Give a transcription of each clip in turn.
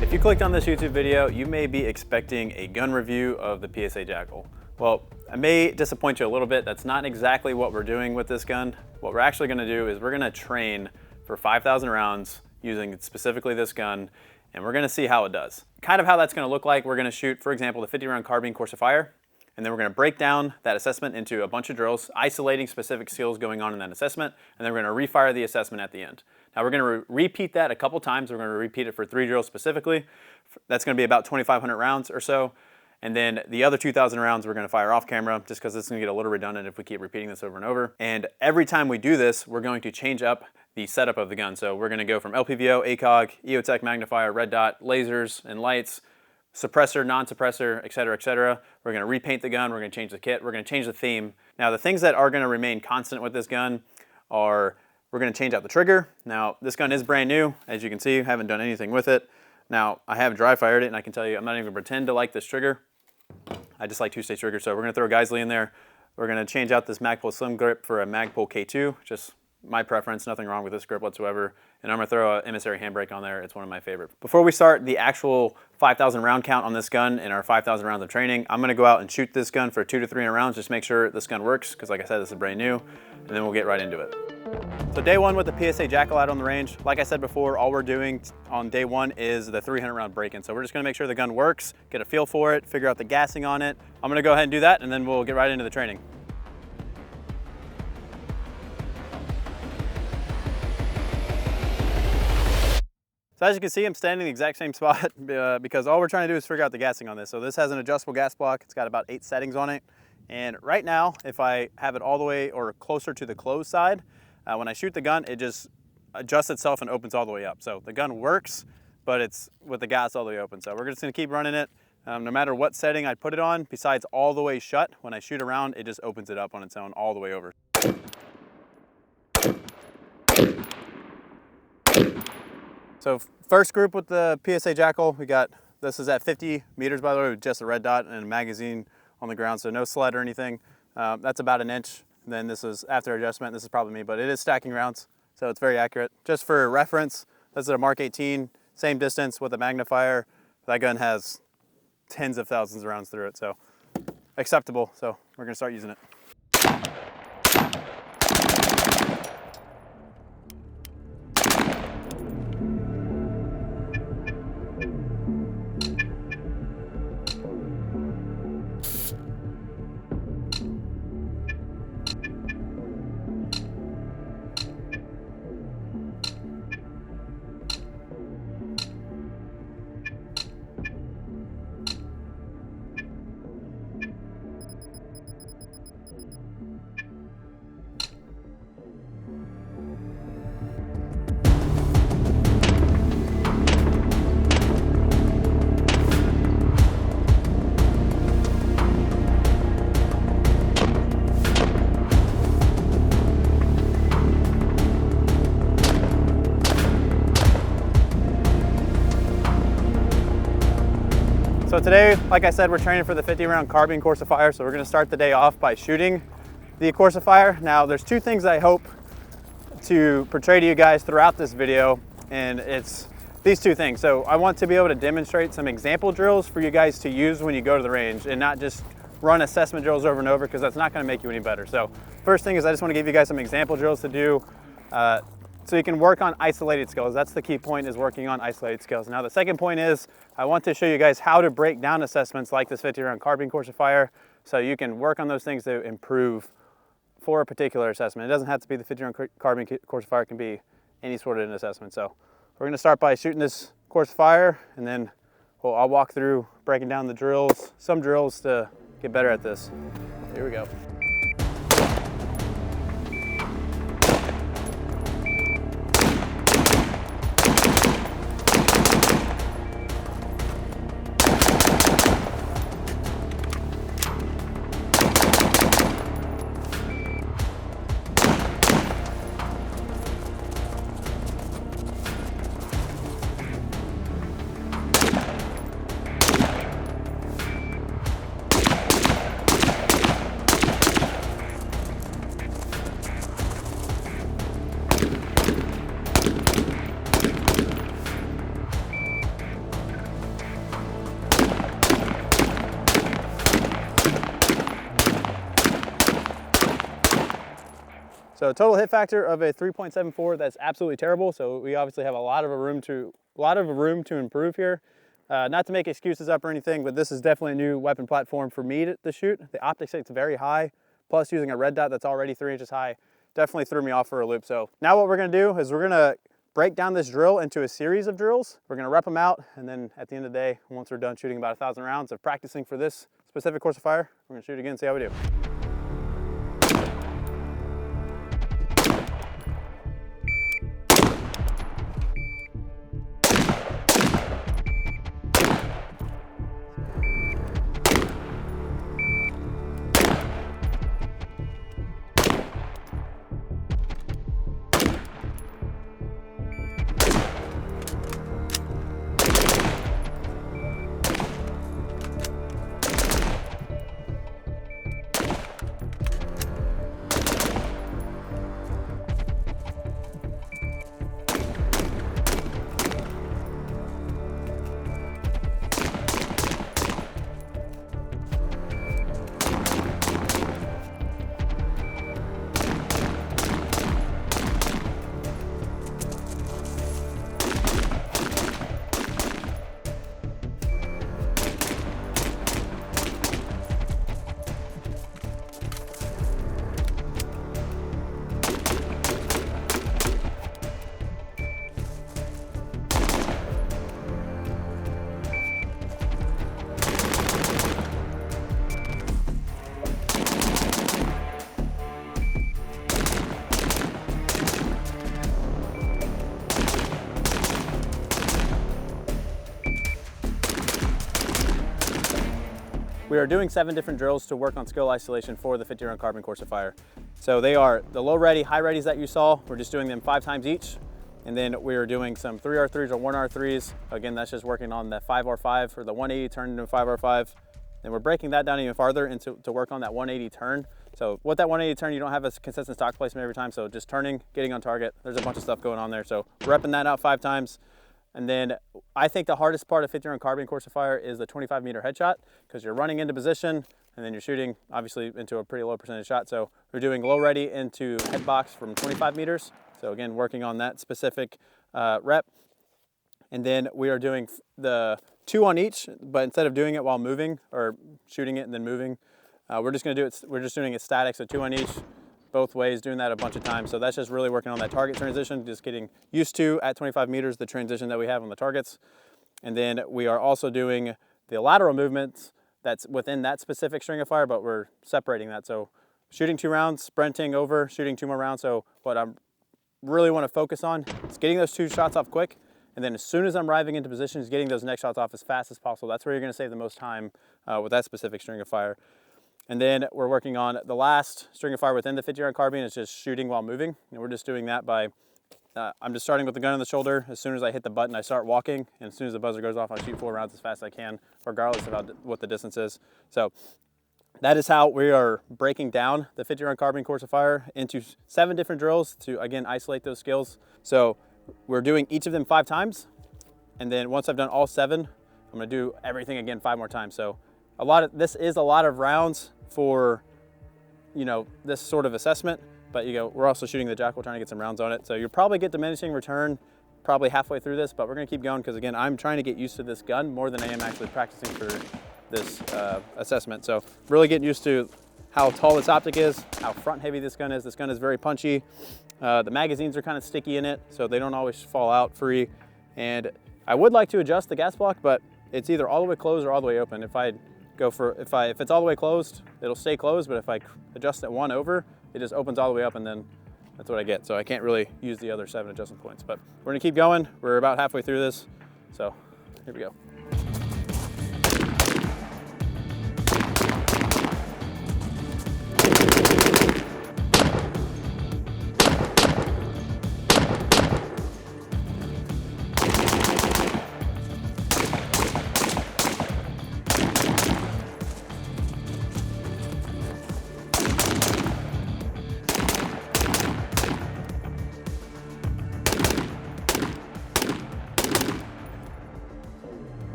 If you clicked on this YouTube video, you may be expecting a gun review of the PSA Jakl. Well, I may disappoint you a little bit. That's not exactly what we're doing with this gun. What we're actually gonna do is we're gonna train for 5,000 rounds using specifically this gun, and we're gonna see how it does. Kind of how that's gonna look like, we're gonna shoot, for example, the 50-round carbine course of fire, and then we're gonna break down that assessment into a bunch of drills, isolating specific skills going on in that assessment, and then we're gonna refire the assessment at the end. Now we're gonna repeat that a couple times. We're gonna repeat it for 3 drills specifically. That's gonna be about 2,500 rounds or so. And then the other 2,000 rounds we're gonna fire off camera, just because it's gonna get a little redundant if we keep repeating this over and over. And every time we do this, we're going to change up the setup of the gun. So we're gonna go from LPVO, ACOG, EOTech magnifier, red dot, lasers and lights, suppressor, non-suppressor, et cetera, et cetera. We're gonna repaint the gun, we're gonna change the kit, we're gonna change the theme. Now the things that are gonna remain constant with this gun are, we're gonna change out the trigger. Now this gun is brand new, as you can see, I haven't done anything with it. Now I have dry fired it, and I can tell you I'm not even gonna pretend to like this trigger. I just like 2-stage trigger, so we're gonna throw a Geisley in there. We're gonna change out this Magpul Slim grip for a Magpul K2, just my preference, nothing wrong with this grip whatsoever. And I'm gonna throw an emissary handbrake on there, it's one of my favorites. Before we start the actual 5,000 round count on this gun and our 5,000 rounds of training, I'm gonna go out and shoot this gun for 200 to 300 rounds, just make sure this gun works, because like I said, this is brand new, and then we'll get right into it. So day one with the PSA Jakl out on the range, like I said before, all we're doing on day one is the 300 round break-in. So we're just gonna make sure the gun works, get a feel for it, figure out the gassing on it. I'm gonna go ahead and do that, and then we'll get right into the training. So as you can see, I'm standing in the exact same spot because all we're trying to do is figure out the gassing on this. So this has an adjustable gas block. It's got about 8 settings on it. And right now, if I have it all the way or closer to the closed side, when I shoot the gun, it just adjusts itself and opens all the way up. So the gun works, but it's with the gas all the way open. So we're just gonna keep running it. No matter what setting I put it on, besides all the way shut, when I shoot around, it just opens it up on its own all the way over. So first group with the PSA Jakl, we got, this is at 50 meters by the way, with just a red dot and a magazine on the ground, so no sled or anything. That's about 1 inch. And then this is after adjustment, this is probably me, but it is stacking rounds, so it's very accurate. Just for reference, this is a Mark 18, same distance with a magnifier. That gun has tens of thousands of rounds through it, so acceptable. So we're gonna start using it. So today, like I said, we're training for the 50-round carbine course of fire. So we're gonna start the day off by shooting the course of fire. Now, there's 2 things I hope to portray to you guys throughout this video, and it's these 2 things. So I want to be able to demonstrate some example drills for you guys to use when you go to the range, and not just run assessment drills over and over, because that's not gonna make you any better. So first thing is I just wanna give you guys some example drills to do so you can work on isolated skills. That's the key point, is working on isolated skills. Now the second point is I want to show you guys how to break down assessments like this 50-round carbine course of fire, so you can work on those things to improve for a particular assessment. It doesn't have to be the 50-round carbine course of fire, it can be any sort of an assessment. So we're gonna start by shooting this course of fire, and then I'll walk through breaking down the drills, some drills to get better at this. Here we go. So total hit factor of a 3.74, that's absolutely terrible. So we obviously have a lot of room to improve here. Not to make excuses up or anything, but this is definitely a new weapon platform for me to shoot. The optics it's very high, plus using a red dot that's already 3 inches high definitely threw me off for a loop. So now what we're gonna do is we're gonna break down this drill into a series of drills. We're gonna rep them out, and then at the end of the day, once we're done shooting about 1,000 rounds of practicing for this specific course of fire, we're gonna shoot again and see how we do. We are doing 7 different drills to work on skill isolation for the 50-round carbine course of fire. So they are the low ready, high readies that you saw. We're just doing them 5 times each. And then we are doing some 3R3s or 1R3s. Again, that's just working on the 5R5 or the 180 turn into a 5R5. Then we're breaking that down even farther to work on that 180 turn. So with that 180 turn, you don't have a consistent stock placement every time. So just turning, getting on target. There's a bunch of stuff going on there. So repping that out 5 times. And then I think the hardest part of 50-round carbine course of fire is the 25-meter headshot, because you're running into position and then you're shooting obviously into a pretty low percentage shot. So we're doing low ready into head box from 25 meters. So again, working on that specific rep. And then we are doing the 2 on each, but instead of doing it while moving or shooting it and then moving, we're just doing it static. So 2 on each, both ways, doing that a bunch of times. So that's just really working on that target transition, just getting used to at 25 meters, the transition that we have on the targets. And then we are also doing the lateral movements that's within that specific string of fire, but we're separating that. So shooting 2 rounds, sprinting over, shooting 2 more rounds. So what I really want to focus on is getting those 2 shots off quick. And then as soon as I'm arriving into position, is getting those next shots off as fast as possible. That's where you're going to save the most time with that specific string of fire. And then we're working on the last string of fire within the 50-round carbine. It's just shooting while moving. And we're just doing that by, I'm just starting with the gun on the shoulder. As soon as I hit the button, I start walking. And as soon as the buzzer goes off, I shoot 4 rounds as fast as I can, regardless of what the distance is. So that is how we are breaking down the 50-round carbine course of fire into 7 different drills to, again, isolate those skills. So we're doing each of them 5 times. And then once I've done all 7, I'm going to do everything again 5 more times. So this is a lot of rounds for, you know, this sort of assessment, but we're also shooting the Jakl, trying to get some rounds on it. So you'll probably get diminishing return probably halfway through this, but we're gonna keep going because again, I'm trying to get used to this gun more than I am actually practicing for this assessment. So really getting used to how tall this optic is, how front heavy this gun is. This gun is very punchy. The magazines are kind of sticky in it, so they don't always fall out free. And I would like to adjust the gas block, but it's either all the way closed or all the way open. If it's all the way closed, it'll stay closed, but if I adjust it 1 over, it just opens all the way up, and then that's what I get. So I can't really use the other 7 adjustment points, but we're gonna keep going. We're about halfway through this. So here we go.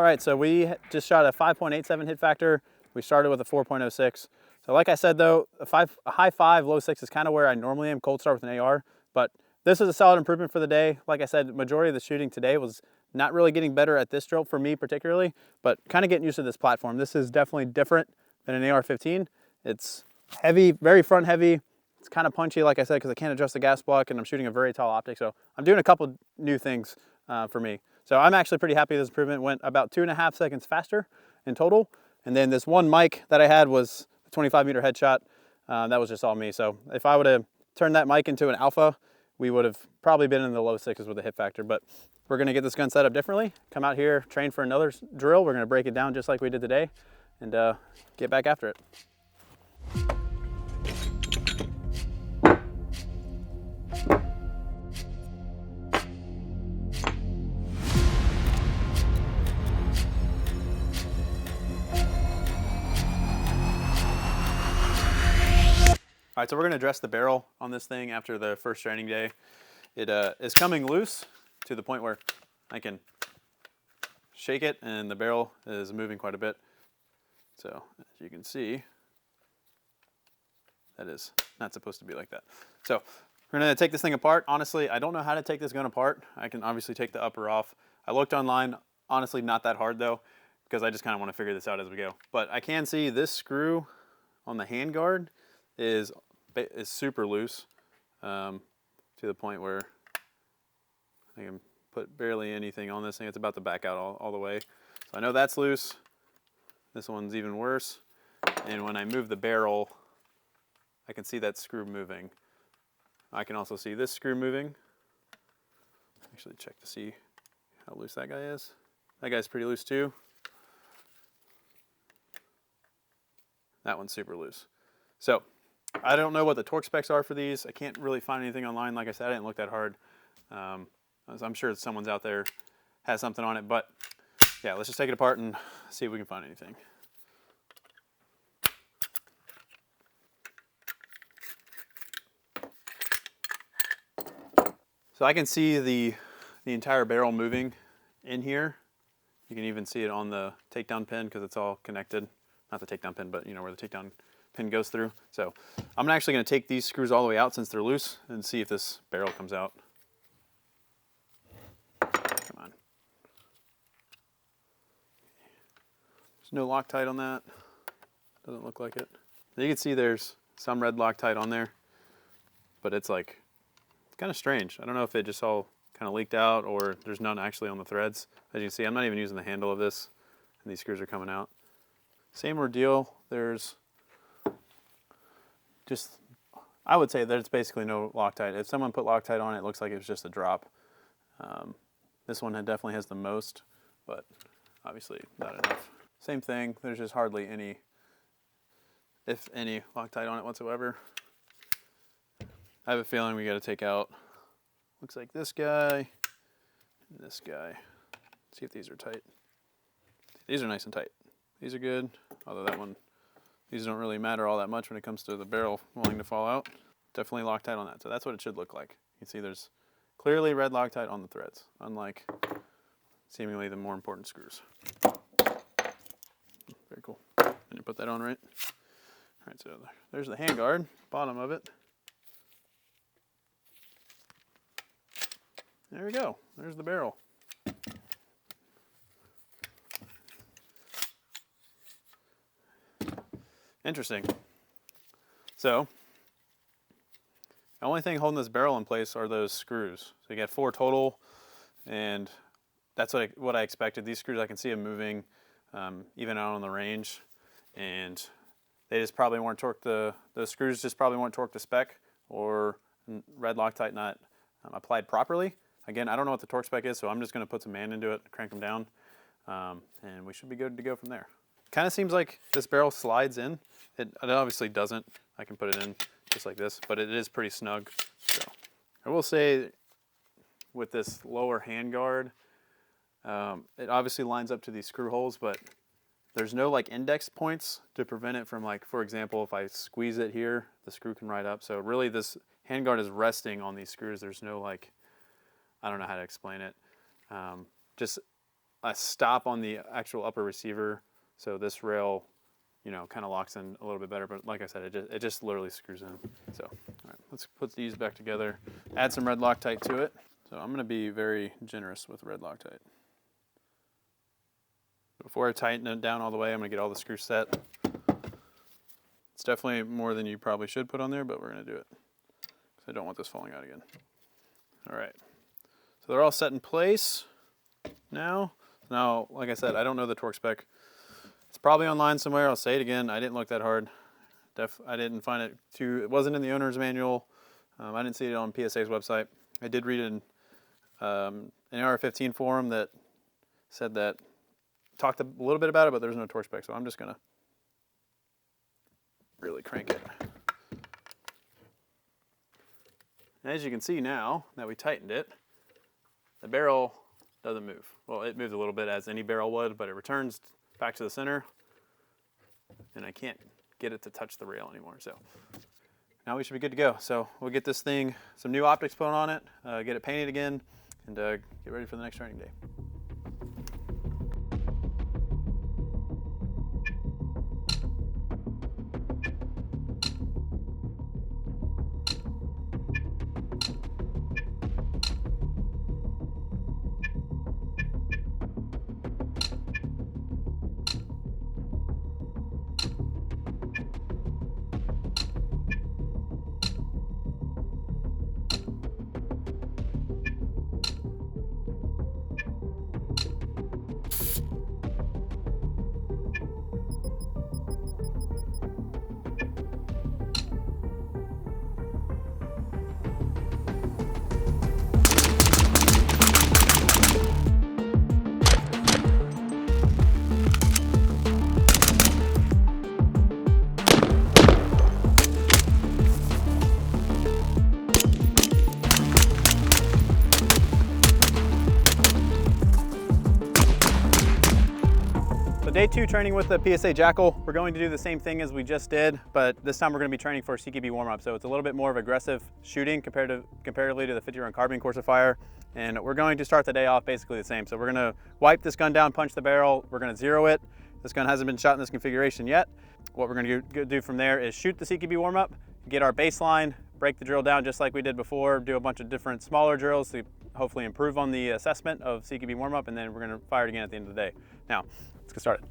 right, so we just shot a 5.87 hit factor. We started with a 4.06. So like I said though, a high 5, low 6 is kind of where I normally am, cold start with an AR, but this is a solid improvement for the day. Like I said, majority of the shooting today was not really getting better at this drill for me particularly, but kind of getting used to this platform. This is definitely different than an AR-15. It's heavy, very front heavy. It's kind of punchy, like I said, because I can't adjust the gas block and I'm shooting a very tall optic. So I'm doing a couple new things for me. So I'm actually pretty happy this improvement. Went about 2.5 seconds faster in total. And then this one mic that I had was a 25 meter headshot. That was just all me. So if I would have turned that mic into an alpha, we would have probably been in the low 6s with the hit factor. But we're gonna get this gun set up differently. Come out here, train for another drill. We're gonna break it down just like we did today and get back after it. All right, so we're gonna address the barrel on this thing after the first training day. It is coming loose to the point where I can shake it and the barrel is moving quite a bit. So as you can see, that is not supposed to be like that. So we're gonna take this thing apart. Honestly, I don't know how to take this gun apart. I can obviously take the upper off. I looked online, honestly not that hard though, because I just kind of want to figure this out as we go. But I can see this screw on the handguard is super loose to the point where I can put barely anything on this thing. It's about to back out all the way. So I know that's loose. This one's even worse. And when I move the barrel, I can see that screw moving. I can also see this screw moving. Actually check to see how loose that guy is. That guy's pretty loose too. That one's super loose. So I don't know what the torque specs are for these. I can't really find anything online. Like I said, I didn't look that hard. I'm sure someone's out there has something on it, but yeah, let's just take it apart and see if we can find anything. So I can see the entire barrel moving in here. You can even see it on the takedown pin because it's all connected. Not the takedown pin, but you know where the takedown pin goes through. So I'm actually going to take these screws all the way out since they're loose and see if this barrel comes out. Come on. There's no Loctite on that. Doesn't look like it. You can see there's some red Loctite on there, but it's like, it's kind of strange. I don't know if it just all kind of leaked out or there's none actually on the threads. As you can see, I'm not even using the handle of this and these screws are coming out. Same ordeal. There's just, I would say there's basically no Loctite. If someone put Loctite on it, it looks like it was just a drop. This one definitely has the most, but obviously not enough. Same thing, there's just hardly any, if any, Loctite on it whatsoever. I have a feeling we got to take out, looks like this guy and this guy. See if these are tight. These are nice and tight. These are good, although that one, these don't really matter all that much when it comes to the barrel wanting to fall out. Definitely Loctite on that, so that's what it should look like. You can see there's clearly red Loctite on the threads, unlike seemingly the more important screws. Very cool. And you put that on right. All right, so there's the handguard, bottom of it. There we go, there's the barrel. Interesting. So, the only thing holding this barrel in place are those screws. So you got 4 total, and that's what I expected. These screws, I can see them moving even out on the range, and they just probably weren't torqued, those screws just probably weren't torqued to spec, or red Loctite not applied properly. Again, I don't know what the torque spec is, so I'm just going to put some man into it, crank them down, and we should be good to go from there. Kind of seems like this barrel slides in. It obviously doesn't. I can put it in just like this, but it is pretty snug. So I will say with this lower handguard, it obviously lines up to these screw holes, but there's no like index points to prevent it from, like, for example, if I squeeze it here, the screw can ride up. So really this handguard is resting on these screws. There's no, like, I don't know how to explain it. Just a stop on the actual upper receiver, so this rail, you know, kind of locks in a little bit better. But like I said, it just literally screws in. So, all right, let's put these back together. Add some red Loctite to it. So I'm going to be very generous with red Loctite. Before I tighten it down all the way, I'm going to get all the screws set. It's definitely more than you probably should put on there, but we're going to do it because I don't want this falling out again. All right, so they're all set in place now. Now, like I said, I don't know the torque spec. It's probably online somewhere. I'll say it again. I didn't look that hard. I didn't find it it wasn't in the owner's manual. I didn't see it on PSA's website. I did read in an AR-15 forum that said that, talked a little bit about it, but there's no torque spec, so I'm just gonna really crank it. And as you can see now that we tightened it, the barrel doesn't move. Well, it moves a little bit as any barrel would, but it returns back to the center, and I can't get it to touch the rail anymore. So now we should be good to go. So we'll get this thing, some new optics put on it, get it painted again, and get ready for the next training day. Day 2 training with the PSA Jakl. We're going to do the same thing as we just did, but this time we're going to be training for a CQB warm-up. So it's a little bit more of aggressive shooting comparatively to the 50-round carbine course of fire. And we're going to start the day off basically the same. So we're going to wipe this gun down, punch the barrel. We're going to zero it. This gun hasn't been shot in this configuration yet. What we're going to do from there is shoot the CQB warm-up, get our baseline, break the drill down just like we did before, do a bunch of different smaller drills to hopefully improve on the assessment of CQB warm-up, and then we're going to fire it again at the end of the day. Now, let's get started.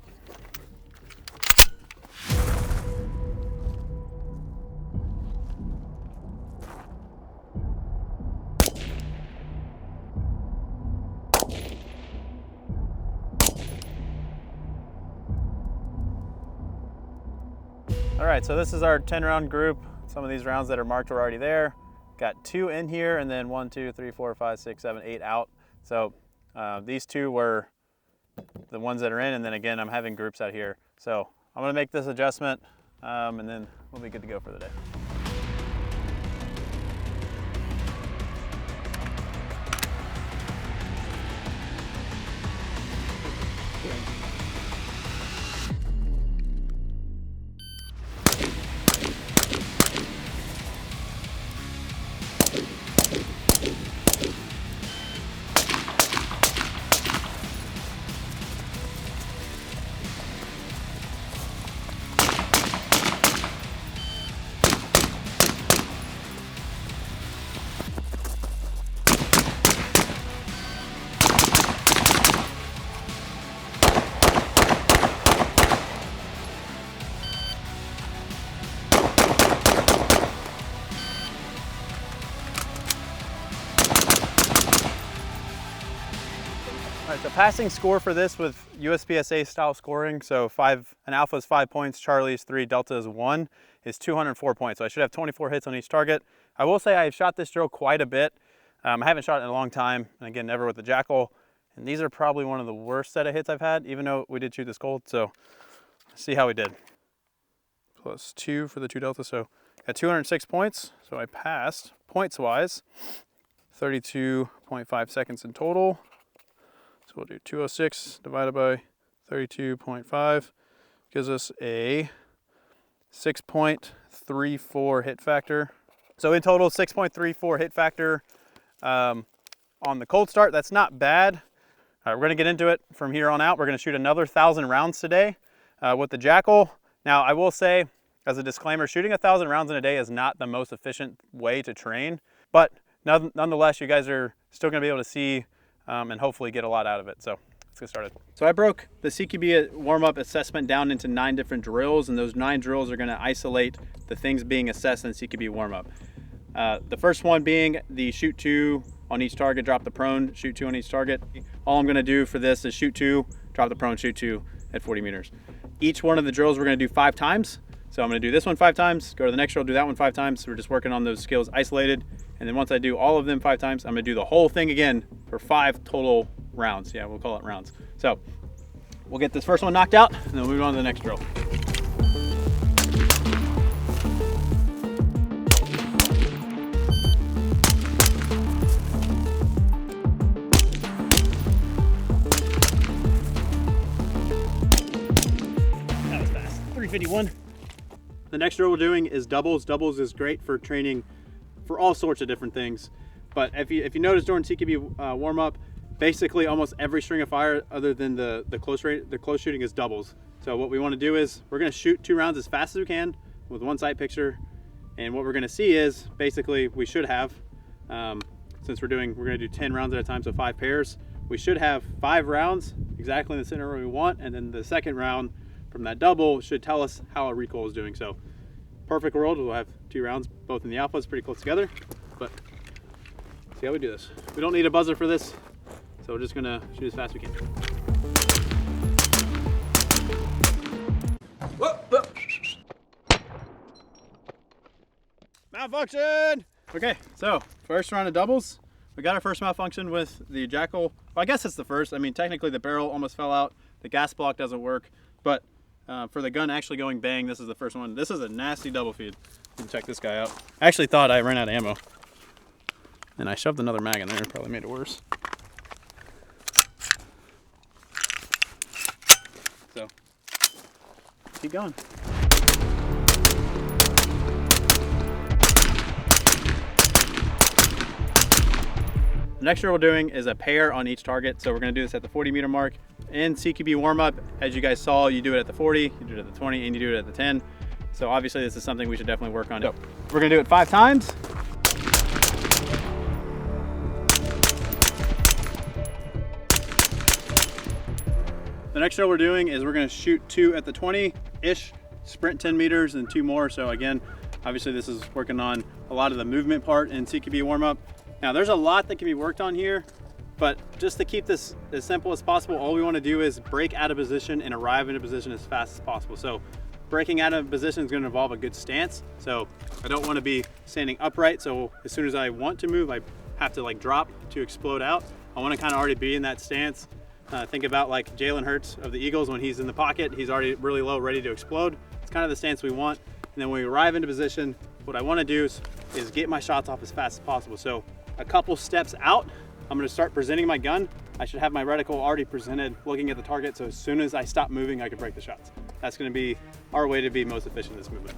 All right, so this is our 10-round group. Some of these rounds that are marked are already there. Got 2 in here, and then 1, 2, 3, 4, 5, 6, 7, 8 out. So these 2 were the ones that are in, and then again, I'm having groups out here. So I'm gonna make this adjustment, and then we'll be good to go for the day. All right, so passing score for this with USPSA style scoring, so an alpha is 5 points, Charlie is 3, Delta is 1, is 204 points. So I should have 24 hits on each target. I will say I've shot this drill quite a bit. I haven't shot it in a long time, and again, never with the Jakl. And these are probably one of the worst set of hits I've had, even though we did shoot this cold. So let's see how we did. Plus 2 for the 2 Delta, so at 206 points. So I passed points-wise, 32.5 seconds in total. So we'll do 206 divided by 32.5, gives us a 6.34 hit factor. So in total, 6.34 hit factor on the cold start. That's not bad. All right, we're gonna get into it from here on out. We're gonna shoot another 1,000 rounds today with the Jakl. Now, I will say, as a disclaimer, shooting 1,000 rounds in a day is not the most efficient way to train, but nonetheless, you guys are still gonna be able to see and hopefully get a lot out of it. So let's get started. So I broke the CQB warm-up assessment down into 9 different drills, and those 9 drills are gonna isolate the things being assessed in the CQB warm-up. The first one being the shoot 2 on each target, drop the prone, shoot 2 on each target. All I'm gonna do for this is shoot 2, drop the prone, shoot 2 at 40 meters. Each one of the drills we're gonna do 5 times. So I'm gonna do this one 5 times, go to the next drill, do that one 5 times. So we're just working on those skills isolated. And then once I do all of them 5 times, I'm gonna do the whole thing again for 5 total rounds. Yeah, we'll call it rounds. So we'll get this first one knocked out and then we'll move on to the next drill. That was fast. 351. The next drill we're doing is doubles. Doubles is great for training for all sorts of different things. But if you notice during CQB warm-up, basically almost every string of fire other than the close shooting is doubles. So what we want to do is we're going to shoot 2 rounds as fast as we can with one sight picture. And what we're going to see is basically we should have, since we're going to do 10 rounds at a time, so 5 pairs, we should have 5 rounds exactly in the center where we want. And then the second round from that double should tell us how our recoil is doing. So perfect world, we'll have 2 rounds, both in the alphas, pretty close together. But see how we do this. We don't need a buzzer for this, so we're just gonna shoot as fast as we can. Whoa. Malfunction! Okay, so first round of doubles. We got our first malfunction with the Jakl. Well, I guess it's the first. I mean, technically the barrel almost fell out. The gas block doesn't work, but for the gun actually going bang, this is the first one. This is a nasty double feed. You can check this guy out. I actually thought I ran out of ammo, and I shoved another mag in there. Probably made it worse. So keep going. The next drill we're doing is a pair on each target. So we're gonna do this at the 40 meter mark. In CQB warm-up, as you guys saw, you do it at the 40, you do it at the 20, and you do it at the 10. So obviously this is something we should definitely work on. So we're gonna do it 5 times. The next drill we're doing is we're gonna shoot 2 at the 20-ish, sprint 10 meters and 2 more. So again, obviously this is working on a lot of the movement part in CQB warm-up. Now there's a lot that can be worked on here, but just to keep this as simple as possible, all we want to do is break out of position and arrive in a position as fast as possible. So breaking out of position is going to involve a good stance. So I don't want to be standing upright. So as soon as I want to move, I have to like drop to explode out. I want to kind of already be in that stance. Think about like Jalen Hurts of the Eagles. When he's in the pocket, he's already really low, ready to explode. It's kind of the stance we want. And then when we arrive into position, what I want to do is get my shots off as fast as possible. So a couple steps out, I'm going to start presenting my gun. I should have my reticle already presented, looking at the target, so as soon as I stop moving, I can break the shots. That's going to be our way to be most efficient in this movement.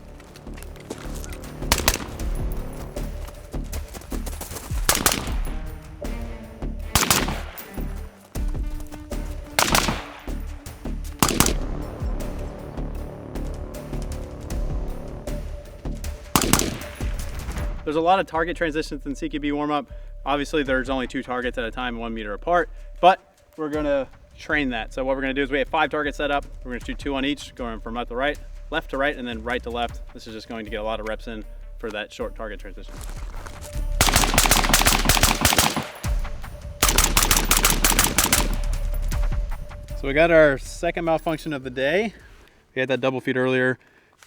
There's a lot of target transitions in CQB warm-up. Obviously, there's only 2 targets at a time, 1 meter apart, but we're gonna train that. So what we're gonna do is we have 5 targets set up. We're gonna shoot 2 on each, going from left to right, and then right to left. This is just going to get a lot of reps in for that short target transition. So we got our second malfunction of the day. We had that double feed earlier.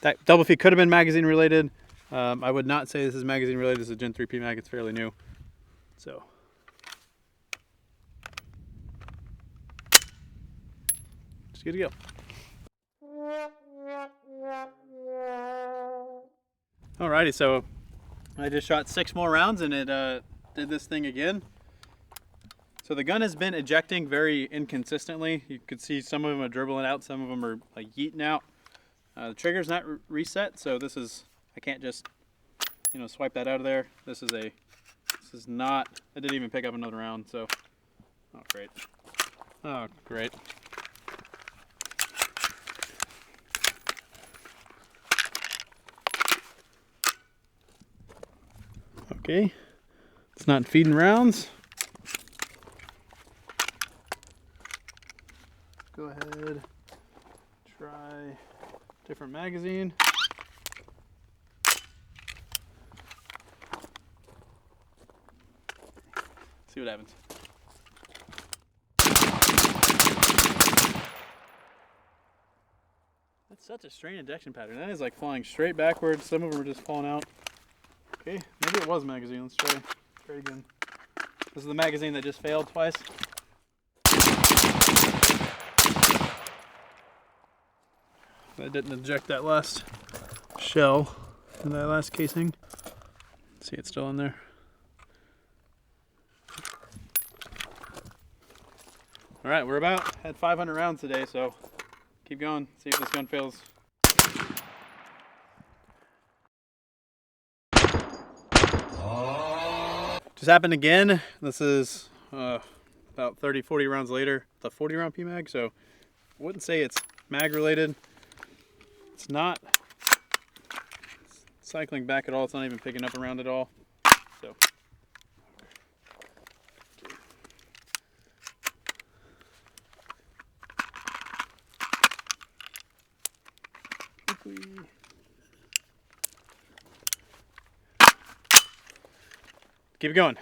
That double feed could have been magazine related. I would not say this is magazine related. This is a Gen 3P mag. It's fairly new. So just good to go. Alrighty, so I just shot 6 more rounds and it did this thing again. So the gun has been ejecting very inconsistently. You could see some of them are dribbling out, some of them are like yeeting out. The trigger's not reset, so this is, I can't just, you know, swipe that out of there. This is not, I didn't even pick up another round, so, oh great. Oh, great. Okay, it's not feeding rounds. Go ahead, try different magazine. See what happens. That's such a strange ejection pattern. That is like flying straight backwards. Some of them are just falling out. Okay, maybe it was magazine. Let's try again. This is the magazine that just failed twice. I didn't eject that last shell in that last casing. See, it's still in there. All right, we're about at 500 rounds today, so keep going. See if this gun fails. Just happened again. This is about 30-40 rounds later. It's a 40 round PMag, so I wouldn't say it's mag related. It's not cycling back at all. It's not even picking up a round at all. So keep it going.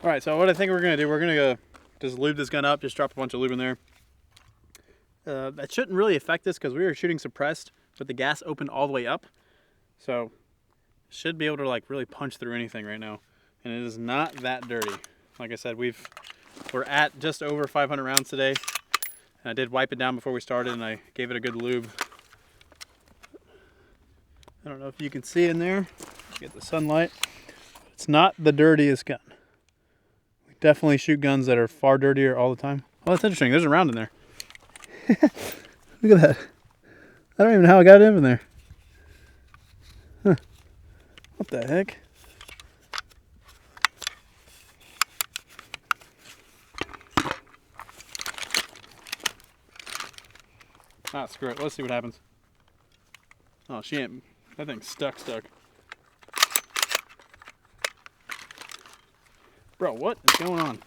All right, so what I think we're gonna do, we're gonna just lube this gun up, just drop a bunch of lube in there. That shouldn't really affect this because we were shooting suppressed, but the gas opened all the way up. So should be able to like really punch through anything right now. And it is not that dirty. Like I said, we're at just over 500 rounds today. And I did wipe it down before we started and I gave it a good lube. I don't know if you can see in there, get the sunlight. It's not the dirtiest gun. We definitely shoot guns that are far dirtier all the time. Oh, that's interesting. There's a round in there. Look at that. I don't even know how I got it in there. Huh. What the heck? Ah, screw it. Let's see what happens. Oh, she ain't. That thing's stuck. Bro, what is going on?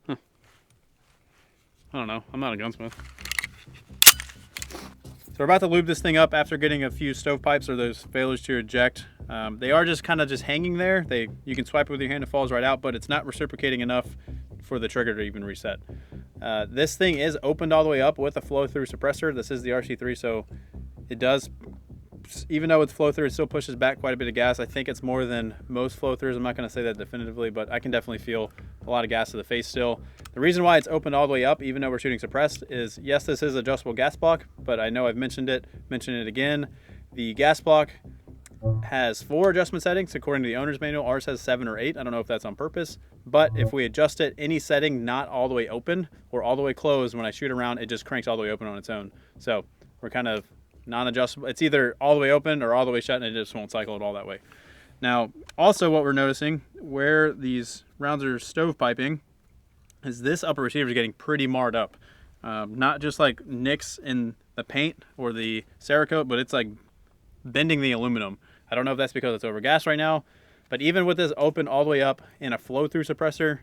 Huh. I don't know. I'm not a gunsmith. So we're about to lube this thing up after getting a few stovepipes or those failures to eject. They are just kind of just hanging there. You can swipe it with your hand, it falls right out, but it's not reciprocating enough for the trigger to even reset. This thing is opened all the way up with a flow-through suppressor. This is the RC3, so it does, even though it's flow-through, it still pushes back quite a bit of gas. I think it's more than most flow-throughs. I'm not going to say that definitively, but I can definitely feel a lot of gas to the face still. The reason why it's opened all the way up, even though we're shooting suppressed, is yes, this is adjustable gas block, but I know I've mentioned it again. The gas block has 4 adjustment settings according to the owner's manual. Ours has 7 or 8. I don't know if that's on purpose, but if we adjust it, any setting not all the way open or all the way closed, when I shoot around, it just cranks all the way open on its own. So we're kind of non-adjustable. It's either all the way open or all the way shut, and it just won't cycle it all that way. Now, also what we're noticing where these rounds are stovepiping is this upper receiver is getting pretty marred up. Not just like nicks in the paint or the Cerakote, but it's like bending the aluminum. I don't know if that's because it's over gas right now, but even with this open all the way up in a flow-through suppressor,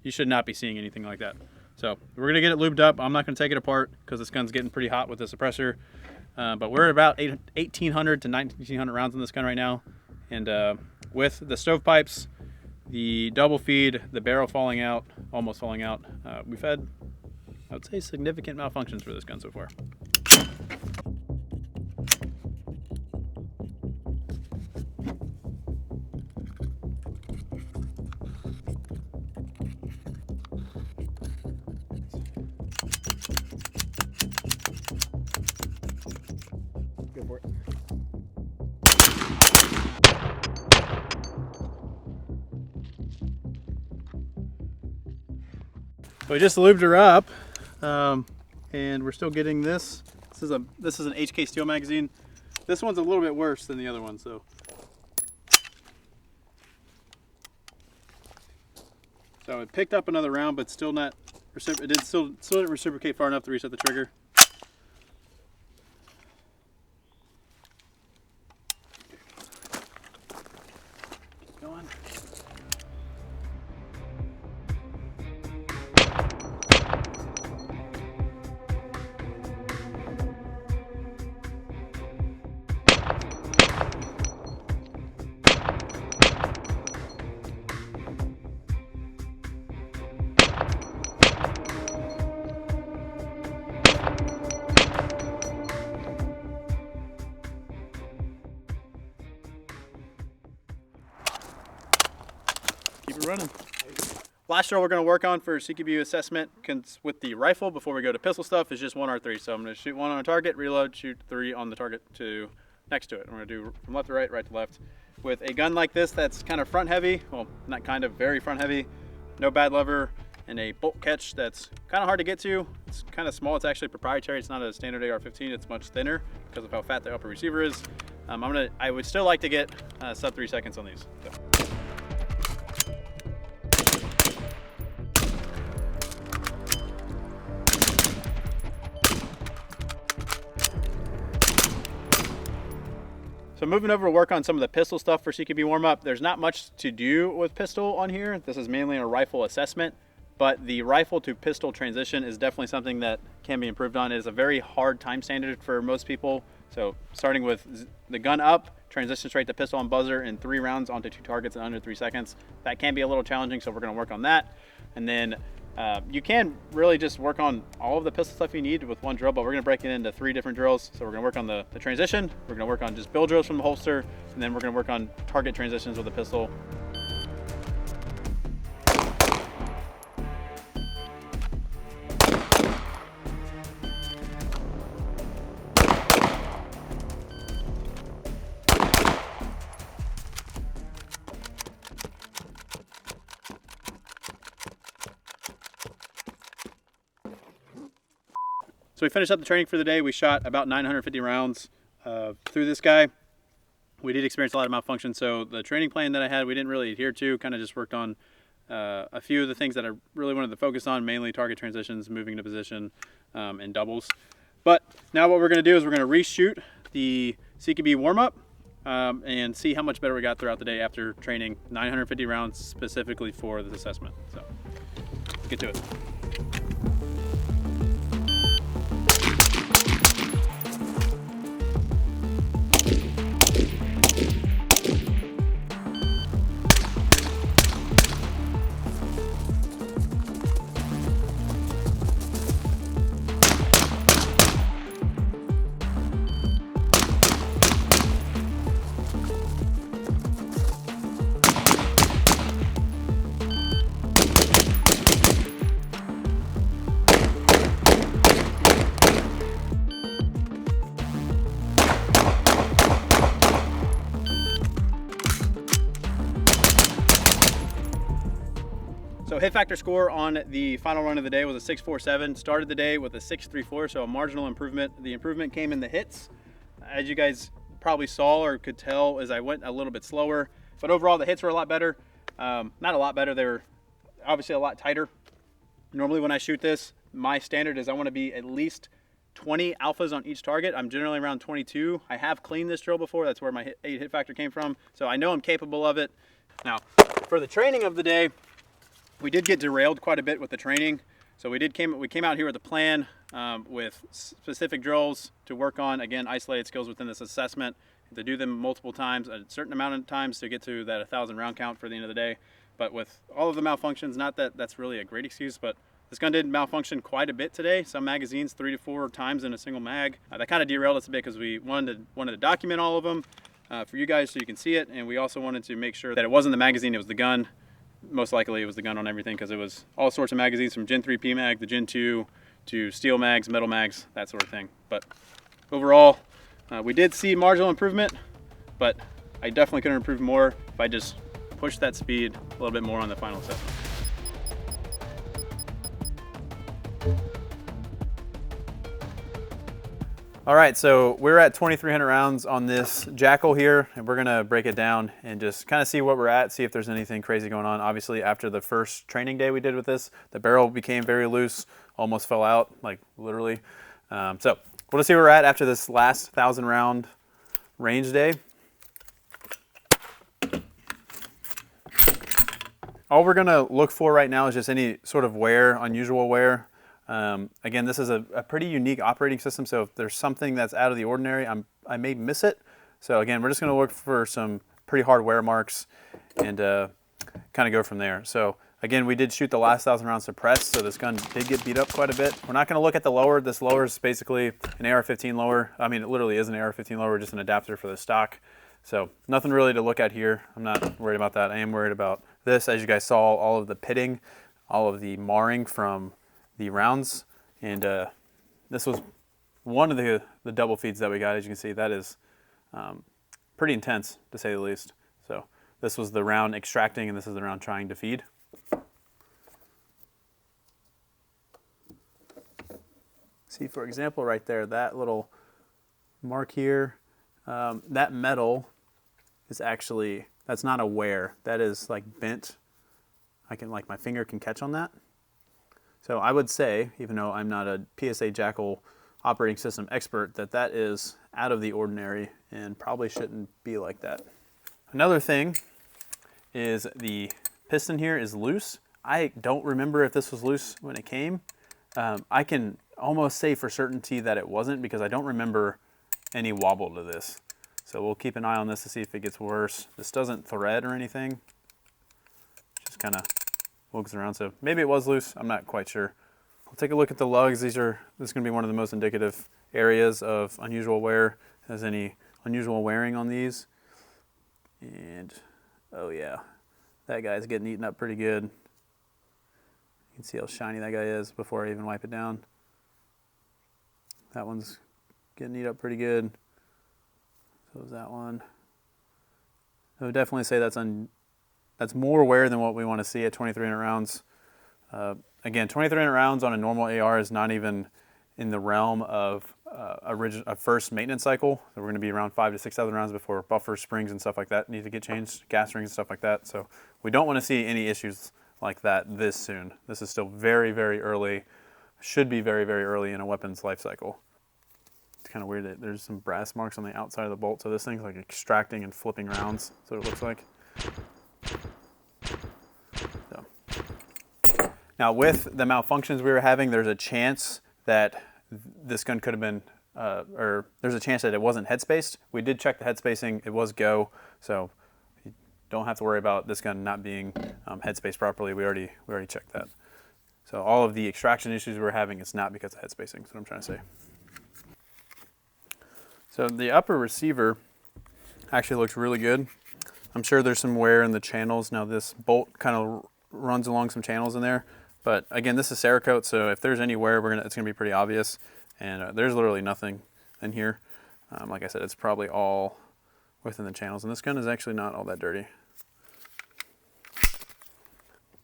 you should not be seeing anything like that. So we're gonna get it lubed up. I'm not gonna take it apart because this gun's getting pretty hot with the suppressor. But we're at about 1,800 to 1,900 rounds in this gun right now. And with the stovepipes, the double feed, the barrel falling out, almost falling out, we've had, I would say, significant malfunctions for this gun so far. Go for it. So we just lubed her up, and we're still getting this. This is an HK steel magazine. This one's a little bit worse than the other one, so. So it picked up another round, but still not. Still didn't reciprocate far enough to reset the trigger. Keep going. Keep it running. Last drill we're going to work on for CQB assessment with the rifle before we go to pistol stuff is just 1R3. So I'm going to shoot 1 on a target, reload, shoot 3 on the target next to it. I'm going to do from left to right, right to left. With a gun like this that's kind of front heavy, well, not kind of, very front heavy, no bad lever, and a bolt catch that's kind of hard to get to. It's kind of small. It's actually proprietary. It's not a standard AR-15. It's much thinner because of how fat the upper receiver is. I would still like to get sub 3 seconds on these. So. So moving over to work on some of the pistol stuff for CQB warm-up. There's not much to do with pistol on here. This is mainly a rifle assessment, but the rifle to pistol transition is definitely something that can be improved on. It is a very hard time standard for most people. So starting with the gun up, transition straight to pistol and buzzer in 3 rounds onto 2 targets in under 3 seconds. That can be a little challenging, so we're gonna work on that. And then you can really just work on all of the pistol stuff you need with 1 drill, but we're gonna break it into 3 different drills. So we're gonna work on the transition, we're gonna work on just bill drills from the holster, and then we're gonna work on target transitions with the pistol. So we finished up the training for the day. We shot about 950 rounds through this guy. We did experience a lot of malfunctions, so the training plan that I had, we didn't really adhere to, kind of just worked on a few of the things that I really wanted to focus on, mainly target transitions, moving into position, and doubles. But now what we're gonna do is we're gonna reshoot the CQB warm-up and see how much better we got throughout the day after training 950 rounds specifically for this assessment. So let's get to it. So hit factor score on the final run of the day was a 647. Started the day with a 634, so a marginal improvement. The improvement came in the hits. As you guys probably saw or could tell, as I went a little bit slower, but overall the hits were a lot better. Not a lot better, they were obviously a lot tighter. Normally when I shoot this, my standard is I want to be at least 20 alphas on each target. I'm generally around 22. I have cleaned this drill before. That's where my 8 hit factor came from. So I know I'm capable of it. Now, for the training of the day, we did get derailed quite a bit with the training. So we came out here with a plan with specific drills to work on, again, isolated skills within this assessment, to do them multiple times, a certain amount of times to get to that 1,000 round count for the end of the day. But with all of the malfunctions, not that that's really a great excuse, but this gun did malfunction quite a bit today. Some magazines 3 to 4 times in a single mag. That kind of derailed us a bit because we wanted to document all of them for you guys so you can see it. And we also wanted to make sure that it wasn't the magazine, it was the gun. Most likely it was the gun on everything because it was all sorts of magazines from Gen 3 PMag, the Gen 2, to steel mags, metal mags, that sort of thing. But overall, we did see marginal improvement, but I definitely could have improved more if I just pushed that speed a little bit more on the final assessment. All right, so we're at 2,300 rounds on this Jakl here, and we're gonna break it down and just kind of see what we're at, see if there's anything crazy going on. Obviously, after the first training day we did with this, the barrel became very loose, almost fell out, like literally. So we'll just see where we're at after this last 1,000 round range day. All we're gonna look for right now is just any sort of wear, unusual wear. Again, this is a pretty unique operating system, so if there's something that's out of the ordinary, I may miss it. So again, we're just gonna look for some pretty hard wear marks and kind of go from there. So again, we did shoot the last 1,000 rounds suppressed, so this gun did get beat up quite a bit. We're not gonna look at the lower. This lower is basically an AR-15 lower. I mean, it literally is an AR-15 lower, just an adapter for the stock. So nothing really to look at here. I'm not worried about that. I am worried about this. As you guys saw, all of the pitting, all of the marring from the rounds, and this was one of the double feeds that we got. As you can see, that is pretty intense, to say the least. So this was the round extracting, and this is the round trying to feed. See, for example, right there, that little mark here, that metal is actually, that's not a wear. That is like bent. I can, like, my finger can catch on that. So I would say, even though I'm not a PSA Jakl operating system expert, that that is out of the ordinary and probably shouldn't be like that. Another thing is the piston here is loose. I don't remember if this was loose when it came. I can almost say for certainty that it wasn't, because I don't remember any wobble to this. So we'll keep an eye on this to see if it gets worse. This doesn't thread or anything. Just kind of wiggles around, so maybe it was loose. I'm not quite sure. I'll take a look at the lugs. This is going to be one of the most indicative areas of unusual wear. Has any unusual wearing on these? And oh yeah, that guy's getting eaten up pretty good. You can see how shiny that guy is before I even wipe it down. That one's getting eaten up pretty good. So is that one. I would definitely say that's more wear than what we want to see at 2,300 rounds. Again, 2,300 rounds on a normal AR is not even in the realm of a first maintenance cycle. So we're going to be around 5,000 to 6,000 rounds before buffers, springs, and stuff like that need to get changed, gas rings and stuff like that. So we don't want to see any issues like that this soon. This is still very, very early, should be very, very early in a weapon's life cycle. It's kind of weird that there's some brass marks on the outside of the bolt, so this thing's like extracting and flipping rounds, so it looks like. So. Now with the malfunctions we were having, there's a chance that this gun could have been, or there's a chance that it wasn't headspaced. We did check the head spacing, it was go, so you don't have to worry about this gun not being headspaced properly. We already checked that. So all of the extraction issues we're having is not because of head spacing, that's what I'm trying to say. So the upper receiver actually looks really good. I'm sure there's some wear in the channels. Now this bolt kind of runs along some channels in there, but again, this is Cerakote, so if there's any wear, it's gonna be pretty obvious. And there's literally nothing in here. Like I said, it's probably all within the channels, and this gun is actually not all that dirty.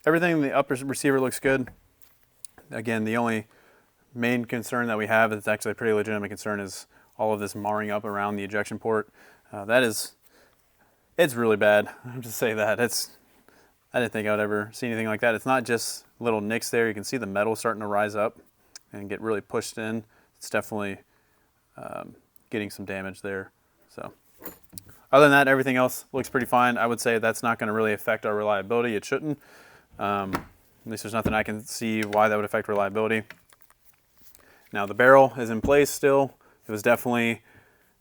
Everything in the upper receiver looks good. Again, the only main concern that we have, it's actually a pretty legitimate concern, is all of this marring up around the ejection port. It's really bad. I'll just say that. I didn't think I would ever see anything like that. It's not just little nicks there. You can see the metal starting to rise up and get really pushed in. It's definitely getting some damage there. So other than that, everything else looks pretty fine. I would say that's not going to really affect our reliability. It shouldn't. At least there's nothing I can see why that would affect reliability. Now the barrel is in place still. It was definitely,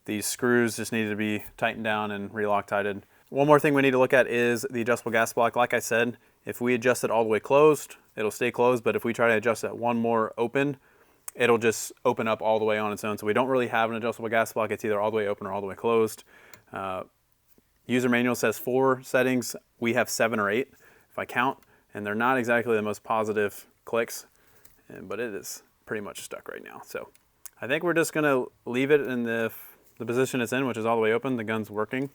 these screws just needed to be tightened down and re-Loctited. One more thing we need to look at is the adjustable gas block. Like I said, if we adjust it all the way closed, it'll stay closed, but if we try to adjust it one more open, it'll just open up all the way on its own. So we don't really have an adjustable gas block. It's either all the way open or all the way closed. User manual says 4 settings. We have 7 or 8 if I count, and they're not exactly the most positive clicks, but it is pretty much stuck right now. So I think we're just gonna leave it in the position it's in, which is all the way open. The gun's working.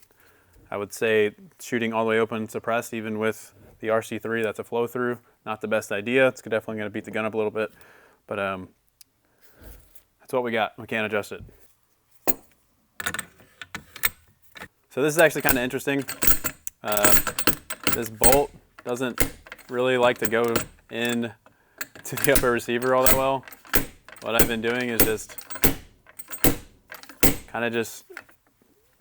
I would say shooting all the way open suppressed, even with the RC3, that's a flow through, not the best idea. It's definitely gonna beat the gun up a little bit, but that's what we got. We can't adjust it. So this is actually kind of interesting. This bolt doesn't really like to go in to the upper receiver all that well. What I've been doing is just kind of just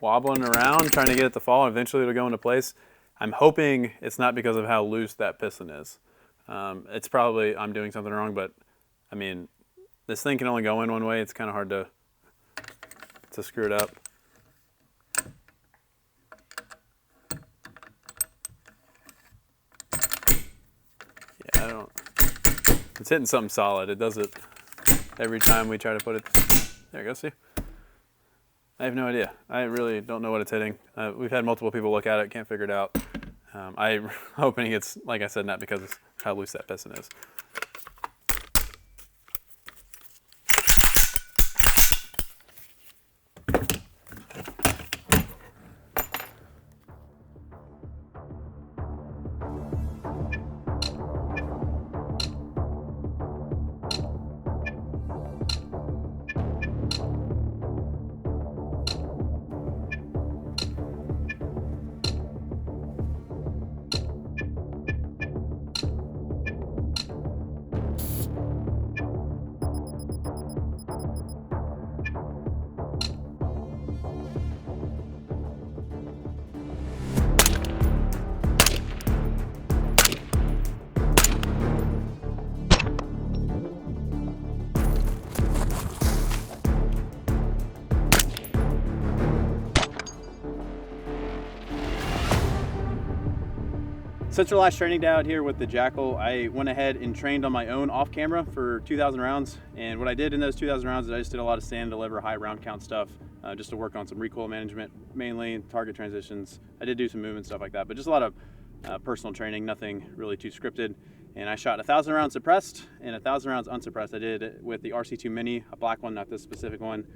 wobbling around, trying to get it to fall, and eventually it'll go into place. I'm hoping it's not because of how loose that piston is. It's probably I'm doing something wrong, but I mean, this thing can only go in one way. It's kind of hard to screw it up. Yeah, I don't. It's hitting something solid. It does it every time we try to put it. There you go. See. I have no idea. I really don't know what it's hitting. We've had multiple people look at it, can't figure it out. I'm hoping it's, like I said, not because of how loose that piston is. Since our last training day out here with the Jakl, I went ahead and trained on my own off camera for 2,000 rounds. And what I did in those 2,000 rounds is I just did a lot of stand and deliver high round count stuff, just to work on some recoil management, mainly target transitions. I did do some movement stuff like that, but just a lot of personal training, nothing really too scripted. And I shot 1,000 rounds suppressed and 1,000 rounds unsuppressed. I did it with the RC2 Mini, a black one, not this specific one.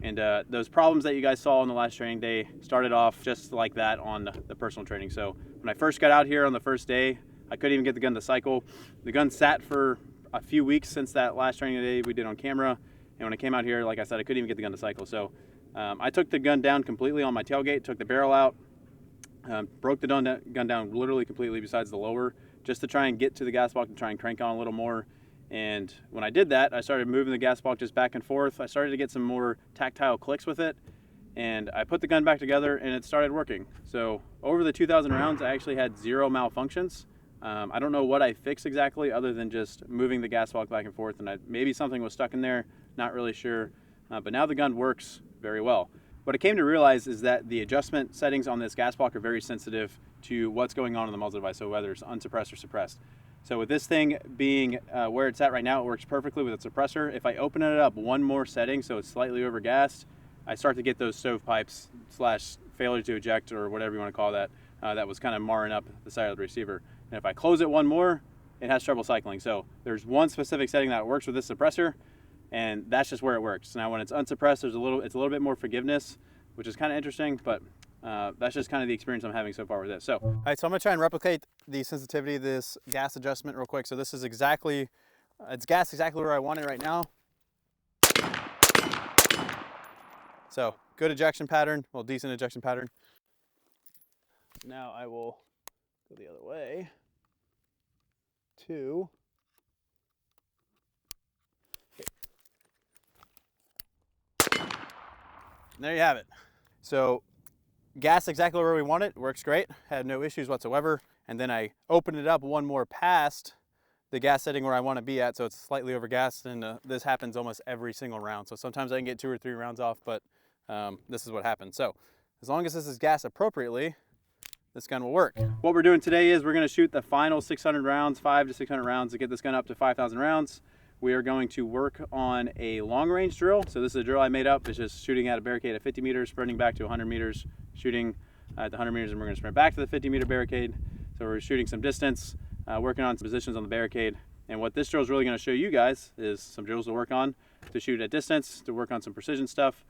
And those problems that you guys saw on the last training day started off just like that on the personal training. So when I first got out here on the first day, I couldn't even get the gun to cycle. The gun sat for a few weeks since that last training day we did on camera. And when I came out here, like I said, I couldn't even get the gun to cycle. So I took the gun down completely on my tailgate, took the barrel out, broke the gun down literally completely besides the lower, just to try and get to the gas block and try and crank on a little more. And when I did that, I started moving the gas block just back and forth. I started to get some more tactile clicks with it, and I put the gun back together and it started working. So over the 2,000 rounds, I actually had 0 malfunctions. I don't know what I fixed exactly other than just moving the gas block back and forth, and maybe something was stuck in there, not really sure. But now the gun works very well. What I came to realize is that the adjustment settings on this gas block are very sensitive to what's going on in the muzzle device, so whether it's unsuppressed or suppressed. So with this thing being where it's at right now, it works perfectly with its suppressor. If I open it up one more setting, so it's slightly overgassed, I start to get those stovepipes slash failure to eject, or whatever you want to call that, that was kind of marring up the side of the receiver. And if I close it one more, it has trouble cycling. So there's one specific setting that works with this suppressor, and that's just where it works. Now when it's unsuppressed, it's a little bit more forgiveness, which is kind of interesting, but that's just kind of the experience I'm having so far with this. So, all right, so I'm gonna try and replicate the sensitivity of this gas adjustment real quick. So this is exactly, it's gas exactly where I want it right now. So good ejection pattern, well, decent ejection pattern. Now I will go the other way to, and there you have it. So gas exactly where we want it, works great, had no issues whatsoever. And then I opened it up one more past the gas setting where I want to be at, so it's slightly overgassed, and this happens almost every single round. So sometimes I can get 2 or 3 rounds off, but this is what happens. So as long as this is gassed appropriately, this gun will work. What we're doing today is we're going to shoot the final 600 rounds, 500 to 600 rounds to get this gun up to 5,000 rounds. We are going to work on a long range drill. So this is a drill I made up. It's just shooting at a barricade at 50 meters, sprinting back to 100 meters, shooting at the 100 meters, and we're going to sprint back to the 50 meter barricade. So we're shooting some distance, working on some positions on the barricade. And what this drill is really going to show you guys is some drills to work on, to shoot at distance, to work on some precision stuff.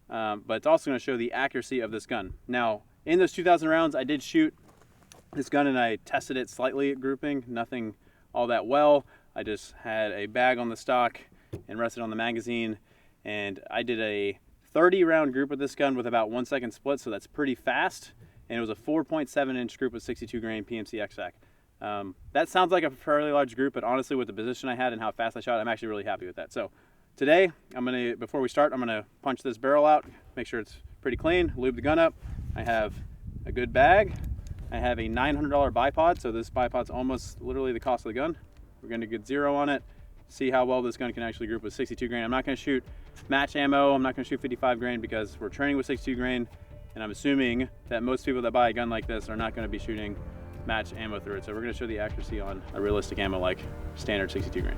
But it's also going to show the accuracy of this gun. Now, in those 2,000 rounds, I did shoot this gun and I tested it slightly at grouping, nothing all that well. I just had a bag on the stock and rested on the magazine, and I did a 30 round group with this gun with about 1 second split, so that's pretty fast. And it was a 4.7 inch group with 62 grain PMC X-Tac. That sounds like a fairly large group, but honestly with the position I had and how fast I shot, I'm actually really happy with that. So today, before we start, I'm gonna punch this barrel out, make sure it's pretty clean, lube the gun up. I have a good bag. I have a $900 bipod, so this bipod's almost literally the cost of the gun. We're gonna get 0 on it, see how well this gun can actually group with 62 grain. I'm not gonna shoot match ammo, I'm not gonna shoot 55 grain because we're training with 62 grain, and I'm assuming that most people that buy a gun like this are not gonna be shooting match ammo through it. So we're gonna show the accuracy on a realistic ammo like standard 62 grain.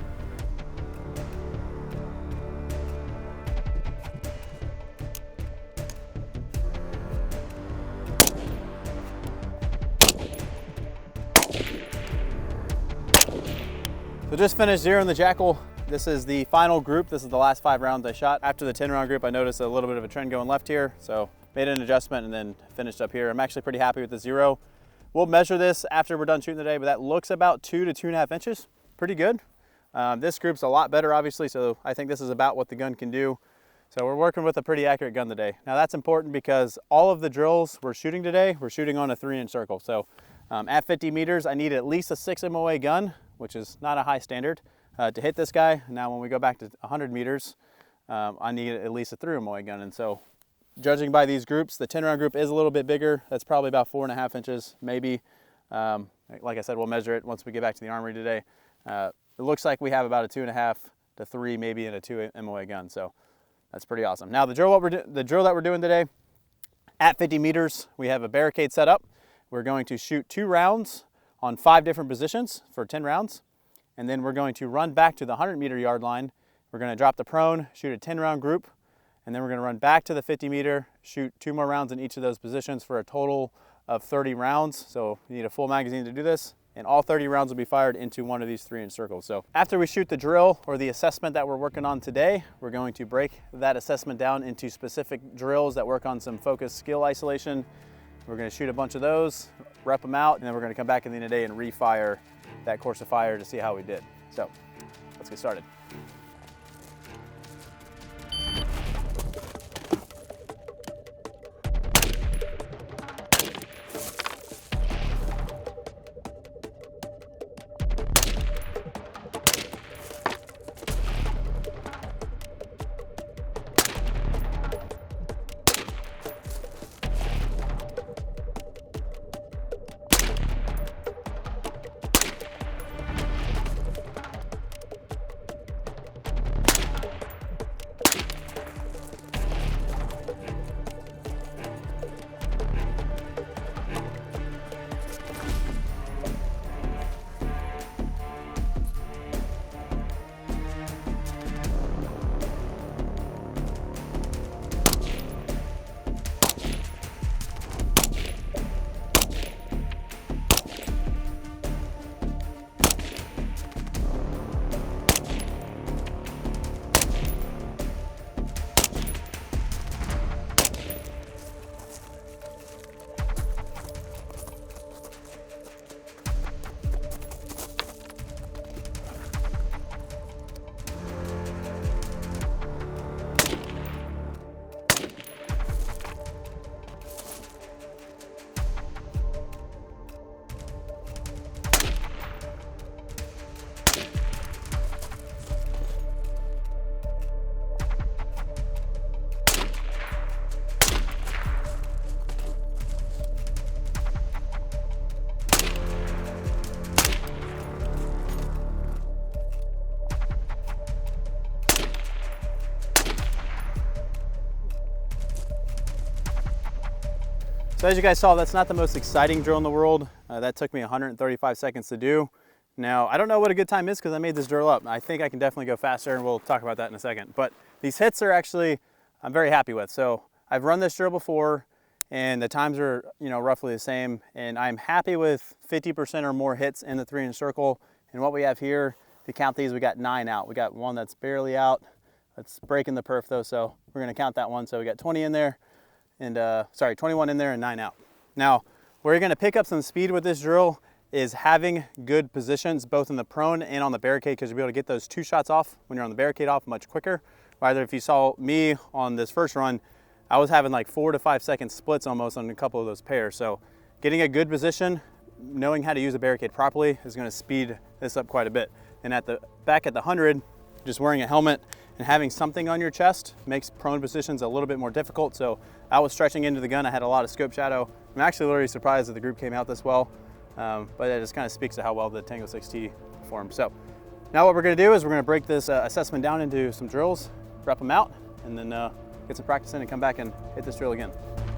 So just finished zeroing the Jakl. This is the final group. This is the last 5 rounds I shot. After the 10 round group, I noticed a little bit of a trend going left here. So made an adjustment and then finished up here. I'm actually pretty happy with the 0. We'll measure this after we're done shooting the day, but that looks about 2 to 2.5 inches. Pretty good. This group's a lot better, obviously, so I think this is about what the gun can do. So we're working with a pretty accurate gun today. Now that's important because all of the drills we're shooting today, we're shooting on a 3-inch circle. So at 50 meters, I need at least a 6 MOA gun, which is not a high standard, to hit this guy. Now when we go back to 100 meters, I need at least a 3 MOA gun. And so judging by these groups, the 10 round group is a little bit bigger. That's probably about 4.5 inches, maybe. Like I said, we'll measure it once we get back to the armory today. It looks like we have about a 2.5 to 3, maybe in a 2 MOA gun. So that's pretty awesome. Now the drill that we're doing today, at 50 meters, we have a barricade set up. We're going to shoot 2 rounds on 5 different positions for 10 rounds. And then we're going to run back to the 100-meter yard line. We're going to drop the prone, shoot a 10-round group, and then we're going to run back to the 50-meter, shoot 2 more rounds in each of those positions for a total of 30 rounds. So you need a full magazine to do this, and all 30 rounds will be fired into one of these 3-inch circles. So after we shoot the drill or the assessment that we're working on today, we're going to break that assessment down into specific drills that work on some focused skill isolation. We're going to shoot a bunch of those, rep them out, and then we're going to come back at the end of the day and refire that course of fire to see how we did. So let's get started. So as you guys saw, that's not the most exciting drill in the world. That took me 135 seconds to do. Now, I don't know what a good time is because I made this drill up. I think I can definitely go faster, and we'll talk about that in a second. But these hits are actually, I'm very happy with. So I've run this drill before, and the times are, roughly the same. And I'm happy with 50% or more hits in the 3-inch circle. And what we have here, to count these, we got 9 out. We got one that's barely out. That's breaking the perf though, so we're gonna count that one. So we got 20 in there, and 21 in there and 9 out. Now, where you're gonna pick up some speed with this drill is having good positions both in the prone and on the barricade, because you'll be able to get those 2 shots off when you're on the barricade off much quicker. Rather, if you saw me on this first run, I was having like 4 to 5 second splits almost on a couple of those pairs. So getting a good position, knowing how to use a barricade properly is going to speed this up quite a bit. And back at the 100, just wearing a helmet and having something on your chest makes prone positions a little bit more difficult. So I was stretching into the gun. I had a lot of scope shadow. I'm actually literally surprised that the group came out this well, but it just kind of speaks to how well the Tango 6T performed. So now what we're going to do is we're going to break this assessment down into some drills, rep them out, and then get some practice in and come back and hit this drill again.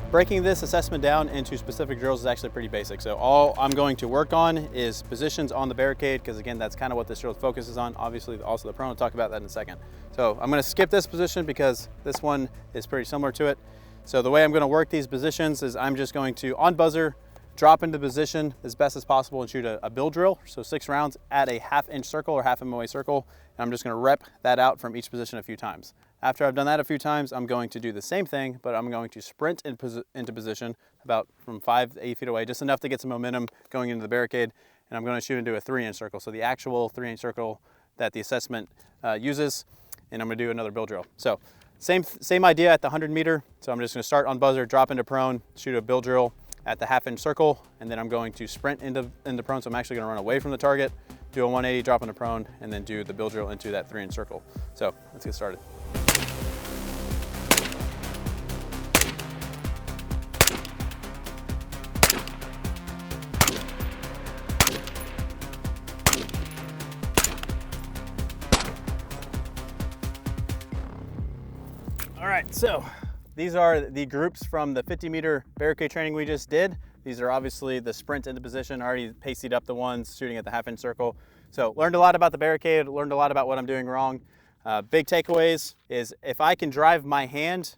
Breaking this assessment down into specific drills is actually pretty basic. So all I'm going to work on is positions on the barricade, because again, that's kind of what this drill focuses on. Obviously, also the prone, we'll talk about that in a second. So I'm going to skip this position because this one is pretty similar to it. So the way I'm going to work these positions is I'm just going to, on buzzer, drop into position as best as possible and shoot a bill drill. So 6 rounds at a 1/2 inch circle or 1/2 MOA circle. And I'm just going to rep that out from each position a few times. After I've done that a few times, I'm going to do the same thing, but I'm going to sprint into position about from 5 to 8 feet away, just enough to get some momentum going into the barricade. And I'm going to shoot into a 3-inch circle. So the actual 3-inch circle that the assessment uses. And I'm going to do another bill drill. So same idea at the 100 meter. So I'm just going to start on buzzer, drop into prone, shoot a bill drill at the 1/2 inch circle, and then I'm going to sprint into prone. So I'm actually going to run away from the target, do a 180, drop into prone, and then do the bill drill into that 3-inch circle. So let's get started. All right, so these are the groups from the 50-meter barricade training we just did. These are obviously the sprint into position. I already paced up the ones shooting at the 1/2 inch circle. So learned a lot about the barricade, learned a lot about what I'm doing wrong. Big takeaways is if I can drive my hand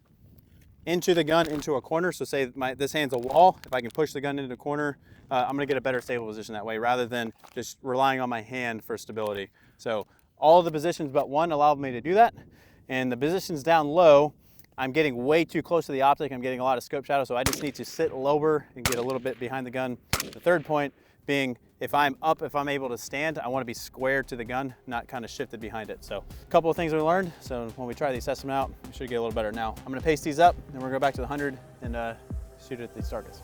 into the gun into a corner, so say this hand's a wall, if I can push the gun into the corner, I'm gonna get a better stable position that way rather than just relying on my hand for stability. So all the positions but one allowed me to do that. And the positions down low, I'm getting way too close to the optic. I'm getting a lot of scope shadow, so I just need to sit lower and get a little bit behind the gun. The third point being, if I'm able to stand, I want to be square to the gun, not kind of shifted behind it. So a couple of things we learned. So when we try the assessment out, we should get a little better. Now I'm going to pace these up, and we're going to go back to the 100 and shoot at these targets.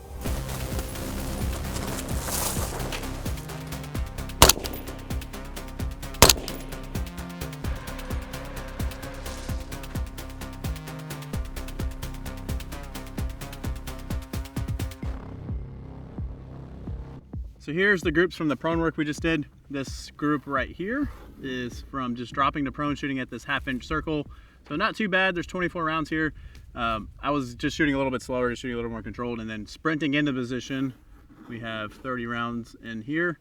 So here's the groups from the prone work we just did. This group right here is from just dropping to prone, shooting at this 1/2 inch circle. So not too bad, there's 24 rounds here. I was just shooting a little bit slower, just shooting a little more controlled, and then sprinting into position. We have 30 rounds in here.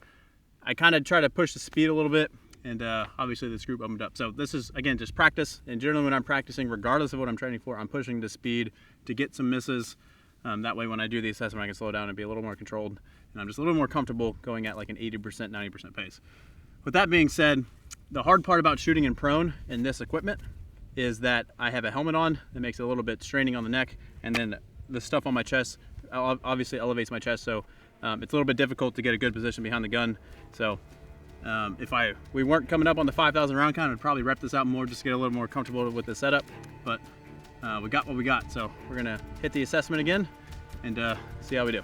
I kind of try to push the speed a little bit, and obviously this group opened up. So this is, again, just practice. And generally when I'm practicing, regardless of what I'm training for, I'm pushing the speed to get some misses. That way when I do the assessment, I can slow down and be a little more controlled. And I'm just a little more comfortable going at like an 80%, 90% pace. With that being said, the hard part about shooting in prone in this equipment is that I have a helmet on that makes it a little bit straining on the neck, and then the stuff on my chest obviously elevates my chest, so it's a little bit difficult to get a good position behind the gun. So if we weren't coming up on the 5,000 round count, I'd probably rep this out more just to get a little more comfortable with the setup, but we got what we got. So we're gonna hit the assessment again and see how we do.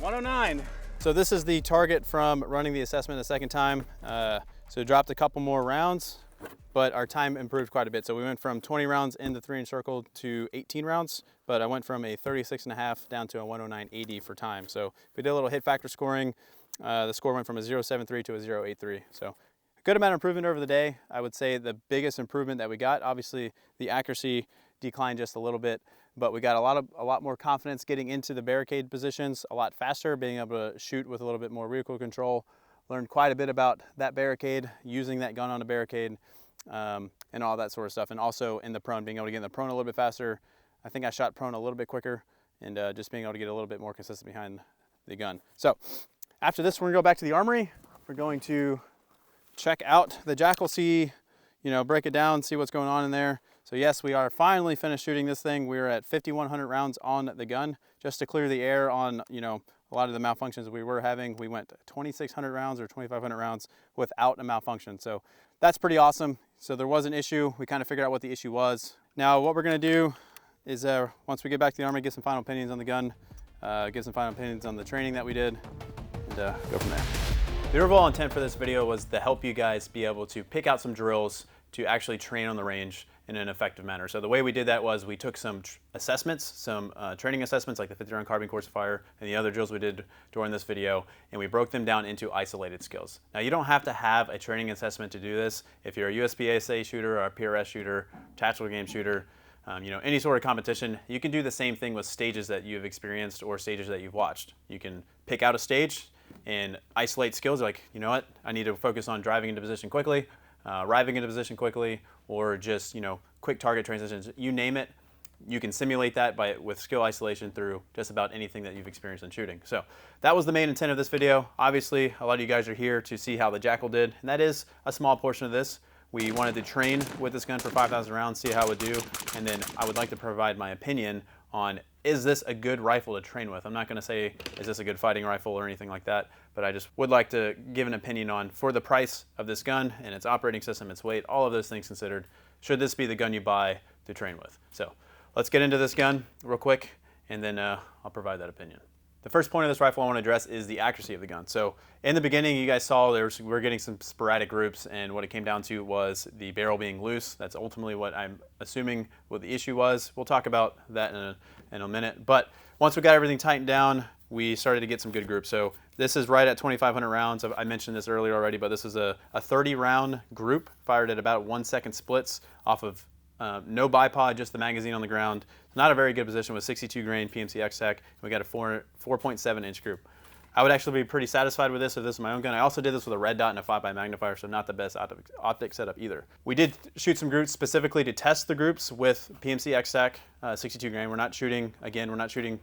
109. So this is the target from running the assessment a second time. So dropped a couple more rounds, but our time improved quite a bit. So we went from 20 rounds in the 3-inch circle to 18 rounds, but I went from a 36.5 down to a 109.80 for time. So we did a little hit factor scoring. The score went from a 0.73 to a 0.83. So a good amount of improvement over the day. I would say the biggest improvement that we got, obviously the accuracy declined just a little bit, but we got a lot more confidence getting into the barricade positions, a lot faster, being able to shoot with a little bit more recoil control. Learned quite a bit about that barricade, using that gun on a barricade, and all that sort of stuff. And also in the prone, being able to get in the prone a little bit faster. I think I shot prone a little bit quicker, and just being able to get a little bit more consistent behind the gun. So after this, we're gonna go back to the armory. We're going to check out the Jakl, see, break it down, see what's going on in there. So yes, we are finally finished shooting this thing. We're at 5,100 rounds on the gun. Just to clear the air on, a lot of the malfunctions we were having, we went 2,600 rounds or 2,500 rounds without a malfunction. So that's pretty awesome. So there was an issue. We kind of figured out what the issue was. Now what we're gonna do is once we get back to the armory, get some final opinions on the gun, get some final opinions on the training that we did, and go from there. The overall intent for this video was to help you guys be able to pick out some drills to actually train on the range in an effective manner. So the way we did that was we took some assessments, some training assessments like the 50-round carbine course of fire and the other drills we did during this video, and we broke them down into isolated skills. Now you don't have to have a training assessment to do this. If you're a USPSA shooter or a PRS shooter, tactical game shooter, any sort of competition, you can do the same thing with stages that you've experienced or stages that you've watched. You can pick out a stage and isolate skills like, you know what, I need to focus on driving into position quickly, arriving into position quickly, or just quick target transitions. You name it, you can simulate that with skill isolation through just about anything that you've experienced in shooting. So that was the main intent of this video. Obviously, a lot of you guys are here to see how the Jakl did, and that is a small portion of this. We wanted to train with this gun for 5,000 rounds, see how it would do, and then I would like to provide my opinion on, is this a good rifle to train with? I'm not gonna say, is this a good fighting rifle or anything like that, but I just would like to give an opinion on, for the price of this gun and its operating system, its weight, all of those things considered, should this be the gun you buy to train with? So let's get into this gun real quick, and then I'll provide that opinion. The first point of this rifle I want to address is the accuracy of the gun. So in the beginning, you guys saw we're getting some sporadic groups, and what it came down to was the barrel being loose. That's ultimately what I'm assuming what the issue was. We'll talk about that in a minute. But once we got everything tightened down, we started to get some good groups. So this is right at 2,500 rounds. I mentioned this earlier already, but this is a 30-round group fired at about 1-second splits off of no bipod, just the magazine on the ground. Not a very good position with 62 grain PMC X-Tech. We got a 4.7 inch group. I would actually be pretty satisfied with this if this is my own gun. I also did this with a red dot and a 5x magnifier, so not the best optic setup either. We did shoot some groups specifically to test the groups with PMC X-Tech 62 grain. We're not shooting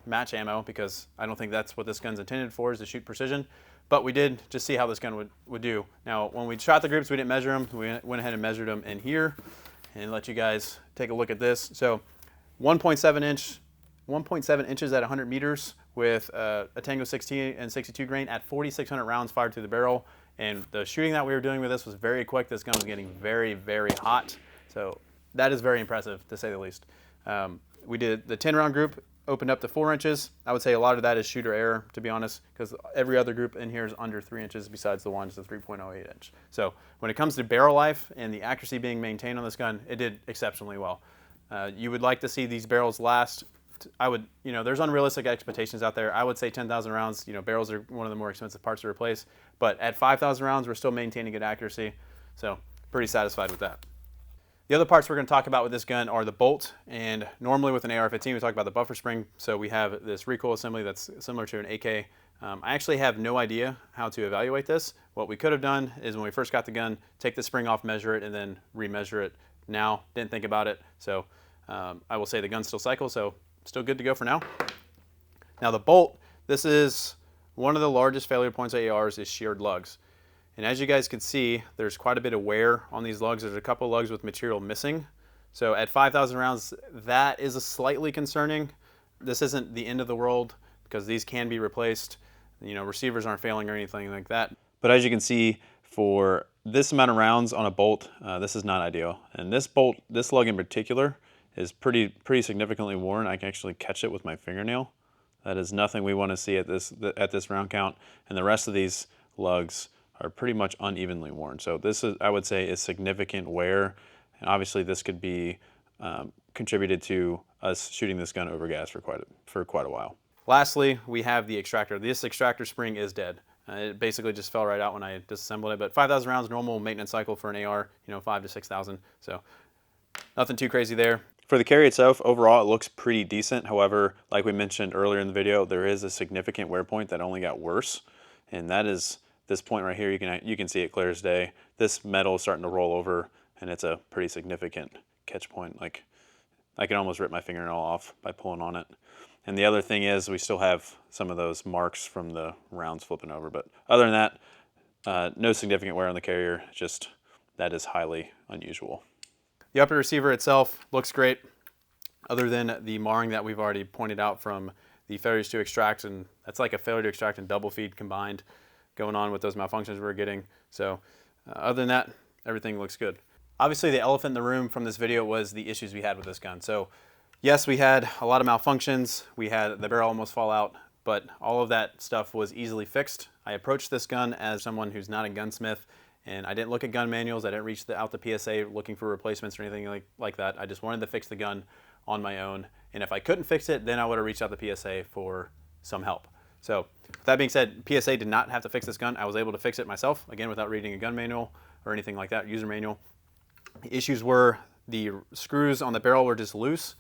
match ammo because I don't think that's what this gun's intended for, is to shoot precision. But we did just see how this gun would do. Now, when we shot the groups, we didn't measure them. We went ahead and measured them in here and let you guys take a look at this. So 1.7 inches at 100 meters with a Tango 16 and 62 grain at 4,600 rounds fired through the barrel. And the shooting that we were doing with this was very quick. This gun was getting very, very hot. So that is very impressive, to say the least. We did the 10-round group, opened up to 4 inches. I would say a lot of that is shooter error, to be honest, because every other group in here is under 3 inches besides the ones, the 3.08 inch. So when it comes to barrel life and the accuracy being maintained on this gun, it did exceptionally well. You would like to see these barrels last. There's unrealistic expectations out there. I would say 10,000 rounds. Barrels are one of the more expensive parts to replace. But at 5,000 rounds, we're still maintaining good accuracy. So pretty satisfied with that. The other parts we're going to talk about with this gun are the bolt, and normally with an AR-15 we talk about the buffer spring. So we have this recoil assembly that's similar to an AK. I actually have no idea how to evaluate this. What we could have done is when we first got the gun, take the spring off, measure it, and then remeasure it. Now, didn't think about it, so I will say the gun still cycles, so still good to go for now. Now the bolt, this is one of the largest failure points of ARs is sheared lugs. And as you guys can see, there's quite a bit of wear on these lugs. There's a couple of lugs with material missing. So at 5,000 rounds, that is slightly concerning. This isn't the end of the world because these can be replaced. Receivers aren't failing or anything like that. But as you can see, for this amount of rounds on a bolt, this is not ideal. And this bolt, this lug in particular, is pretty significantly worn. I can actually catch it with my fingernail. That is nothing we want to see at this round count, and the rest of these lugs are pretty much unevenly worn. So this is, I would say, is significant wear, and obviously this could be contributed to us shooting this gun over gas for quite a while. Lastly, we have the extractor. This extractor spring is dead. It basically just fell right out when I disassembled it, but 5,000 rounds, normal maintenance cycle for an AR, 5,000 to 6,000. So nothing too crazy there. For the carry itself, overall, it looks pretty decent. However, like we mentioned earlier in the video, there is a significant wear point that only got worse, and that is this point right here. You can see it clear as day. This metal is starting to roll over, and it's a pretty significant catch point. Like, I can almost rip my fingernail off by pulling on it. And the other thing is we still have some of those marks from the rounds flipping over. But other than that, no significant wear on the carrier. Just that is highly unusual. The upper receiver itself looks great, other than the marring that we've already pointed out from the failures to extract, and that's like a failure to extract and double feed combined going on with those malfunctions we were getting. So other than that, everything looks good. Obviously, the elephant in the room from this video was the issues we had with this gun. So yes, we had a lot of malfunctions. We had the barrel almost fall out, but all of that stuff was easily fixed. I approached this gun as someone who's not a gunsmith, and I didn't look at gun manuals. I didn't reach out the PSA looking for replacements or anything like that. I just wanted to fix the gun on my own. And if I couldn't fix it, then I would have reached out to PSA for some help. So with that being said, PSA did not have to fix this gun. I was able to fix it myself, again, without reading a gun manual or anything like that, user manual. The issues were the screws on the barrel were just loose,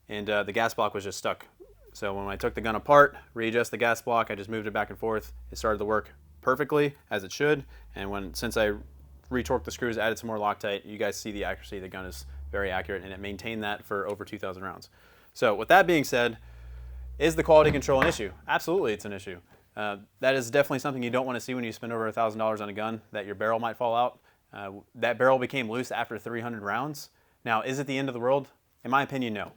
and the gas block was just stuck. So when I took the gun apart, readjust the gas block, I just moved it back and forth. It started to work perfectly, as it should. And since I retorqued the screws, added some more Loctite, you guys see the accuracy. The gun is very accurate, and it maintained that for over 2,000 rounds. So with that being said, is the quality control an issue? Absolutely, it's an issue. That is definitely something you don't want to see when you spend over $1,000 on a gun, that your barrel might fall out. That barrel became loose after 300 rounds. Now, is it the end of the world? In my opinion, no.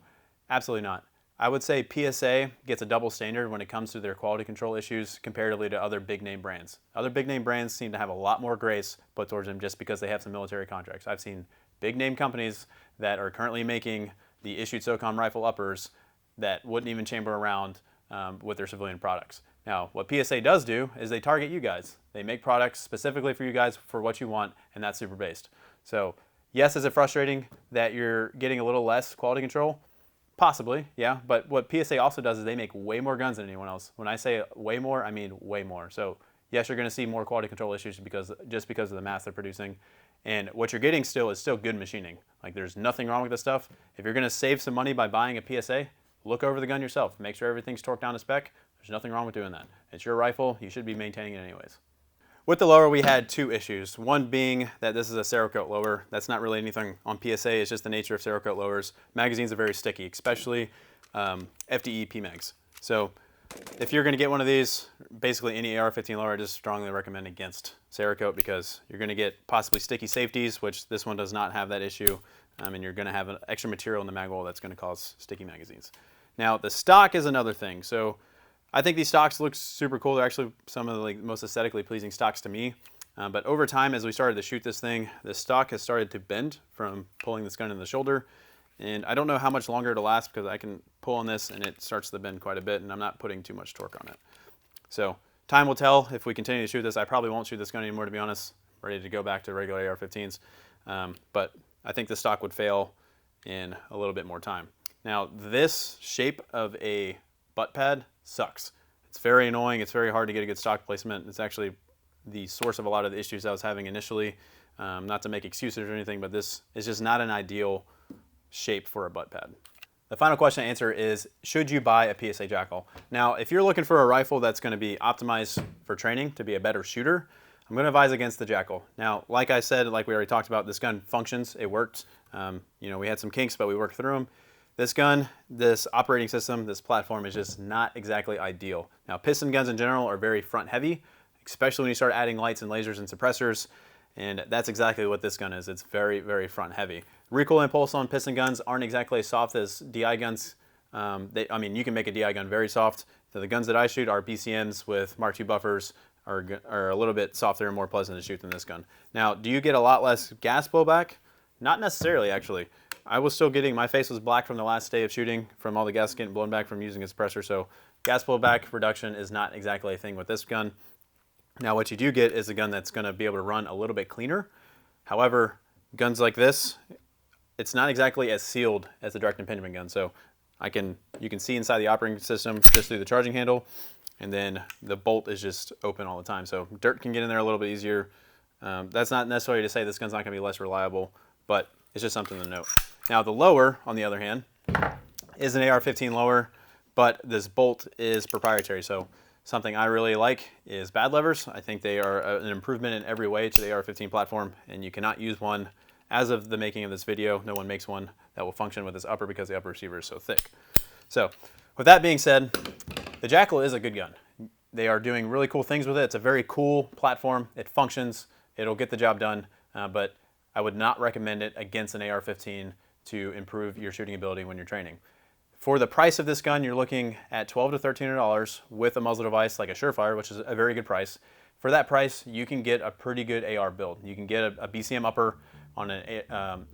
Absolutely not. I would say PSA gets a double standard when it comes to their quality control issues comparatively to other big name brands. Other big name brands seem to have a lot more grace put towards them just because they have some military contracts. I've seen big name companies that are currently making the issued SOCOM rifle uppers that wouldn't even chamber around with their civilian products. Now, what PSA does do is they target you guys. They make products specifically for you guys for what you want, and that's super based. So yes, is it frustrating that you're getting a little less quality control? Possibly, yeah. But what PSA also does is they make way more guns than anyone else. When I say way more, I mean way more. So yes, you're going to see more quality control issues just because of the mass they're producing. And what you're getting still is still good machining. Like, there's nothing wrong with this stuff. If you're going to save some money by buying a PSA, look over the gun yourself. Make sure everything's torqued down to spec. There's nothing wrong with doing that. It's your rifle. You should be maintaining it anyways. With the lower, we had two issues. One being that this is a Cerakote lower. That's not really anything on PSA. It's just the nature of Cerakote lowers. Magazines are very sticky, especially FDE PMags. So if you're going to get one of these, basically any AR-15 lower, I just strongly recommend against Cerakote because you're going to get possibly sticky safeties, which this one does not have that issue, and you're going to have an extra material in the mag wall that's going to cause sticky magazines. Now, the stock is another thing. So I think these stocks look super cool. They're actually some of the most aesthetically pleasing stocks to me. But over time, as we started to shoot this thing, the stock has started to bend from pulling this gun in the shoulder. And I don't know how much longer it'll last because I can pull on this and it starts to bend quite a bit, and I'm not putting too much torque on it. So time will tell if we continue to shoot this. I probably won't shoot this gun anymore, to be honest. I'm ready to go back to regular AR-15s. But I think the stock would fail in a little bit more time. Now, this shape of a butt pad sucks. It's very annoying. It's very hard to get a good stock placement. It's actually the source of a lot of the issues I was having initially. Not to make excuses or anything, but this is just not an ideal shape for a butt pad. The final question to answer is, should you buy a PSA Jakl? Now, if you're looking for a rifle that's going to be optimized for training to be a better shooter, I'm going to advise against the Jakl. Now, like I said, like we already talked about, this gun functions. It worked. We had some kinks, but we worked through them. This gun, this operating system, this platform is just not exactly ideal. Now, piston guns in general are very front heavy, especially when you start adding lights and lasers and suppressors, and that's exactly what this gun is. It's very, very front heavy. Recoil impulse on piston guns aren't exactly as soft as DI guns. You can make a DI gun very soft. The guns that I shoot are BCMs with Mark II buffers, are a little bit softer and more pleasant to shoot than this gun. Now, do you get a lot less gas blowback? Not necessarily, actually. I was still getting, my face was black from the last day of shooting from all the gas getting blown back from using a suppressor. So gas blowback reduction is not exactly a thing with this gun. Now what you do get is a gun that's going to be able to run a little bit cleaner. However, guns like this, it's not exactly as sealed as the direct impingement gun. So you can see inside the operating system just through the charging handle, and then the bolt is just open all the time. So dirt can get in there a little bit easier. That's not necessarily to say this gun's not going to be less reliable, but it's just something to note. Now the lower, on the other hand, is an AR-15 lower, but this bolt is proprietary. So something I really like is bad levers. I think they are an improvement in every way to the AR-15 platform, and you cannot use one. As of the making of this video, no one makes one that will function with this upper because the upper receiver is so thick. So with that being said, the Jakl is a good gun. They are doing really cool things with it. It's a very cool platform. It functions. It'll get the job done, but I would not recommend it against an AR-15 to improve your shooting ability when you're training. For the price of this gun, you're looking at $1,200 to $1,300 with a muzzle device like a Surefire, which is a very good price. For that price, you can get a pretty good AR build. You can get a BCM upper on an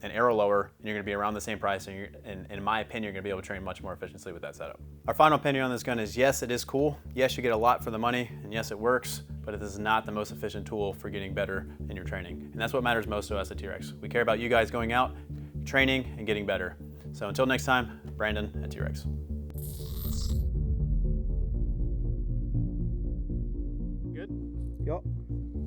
arrow lower, and you're going to be around the same price, and in my opinion, you're going to be able to train much more efficiently with that setup. Our final opinion on this gun is, yes, it is cool. Yes, you get a lot for the money, and yes, it works, but it is not the most efficient tool for getting better in your training. And that's what matters most to us at T.REX. We care about you guys going out, training, and getting better. So until next time, Brandon at T.REX. Good? Yep.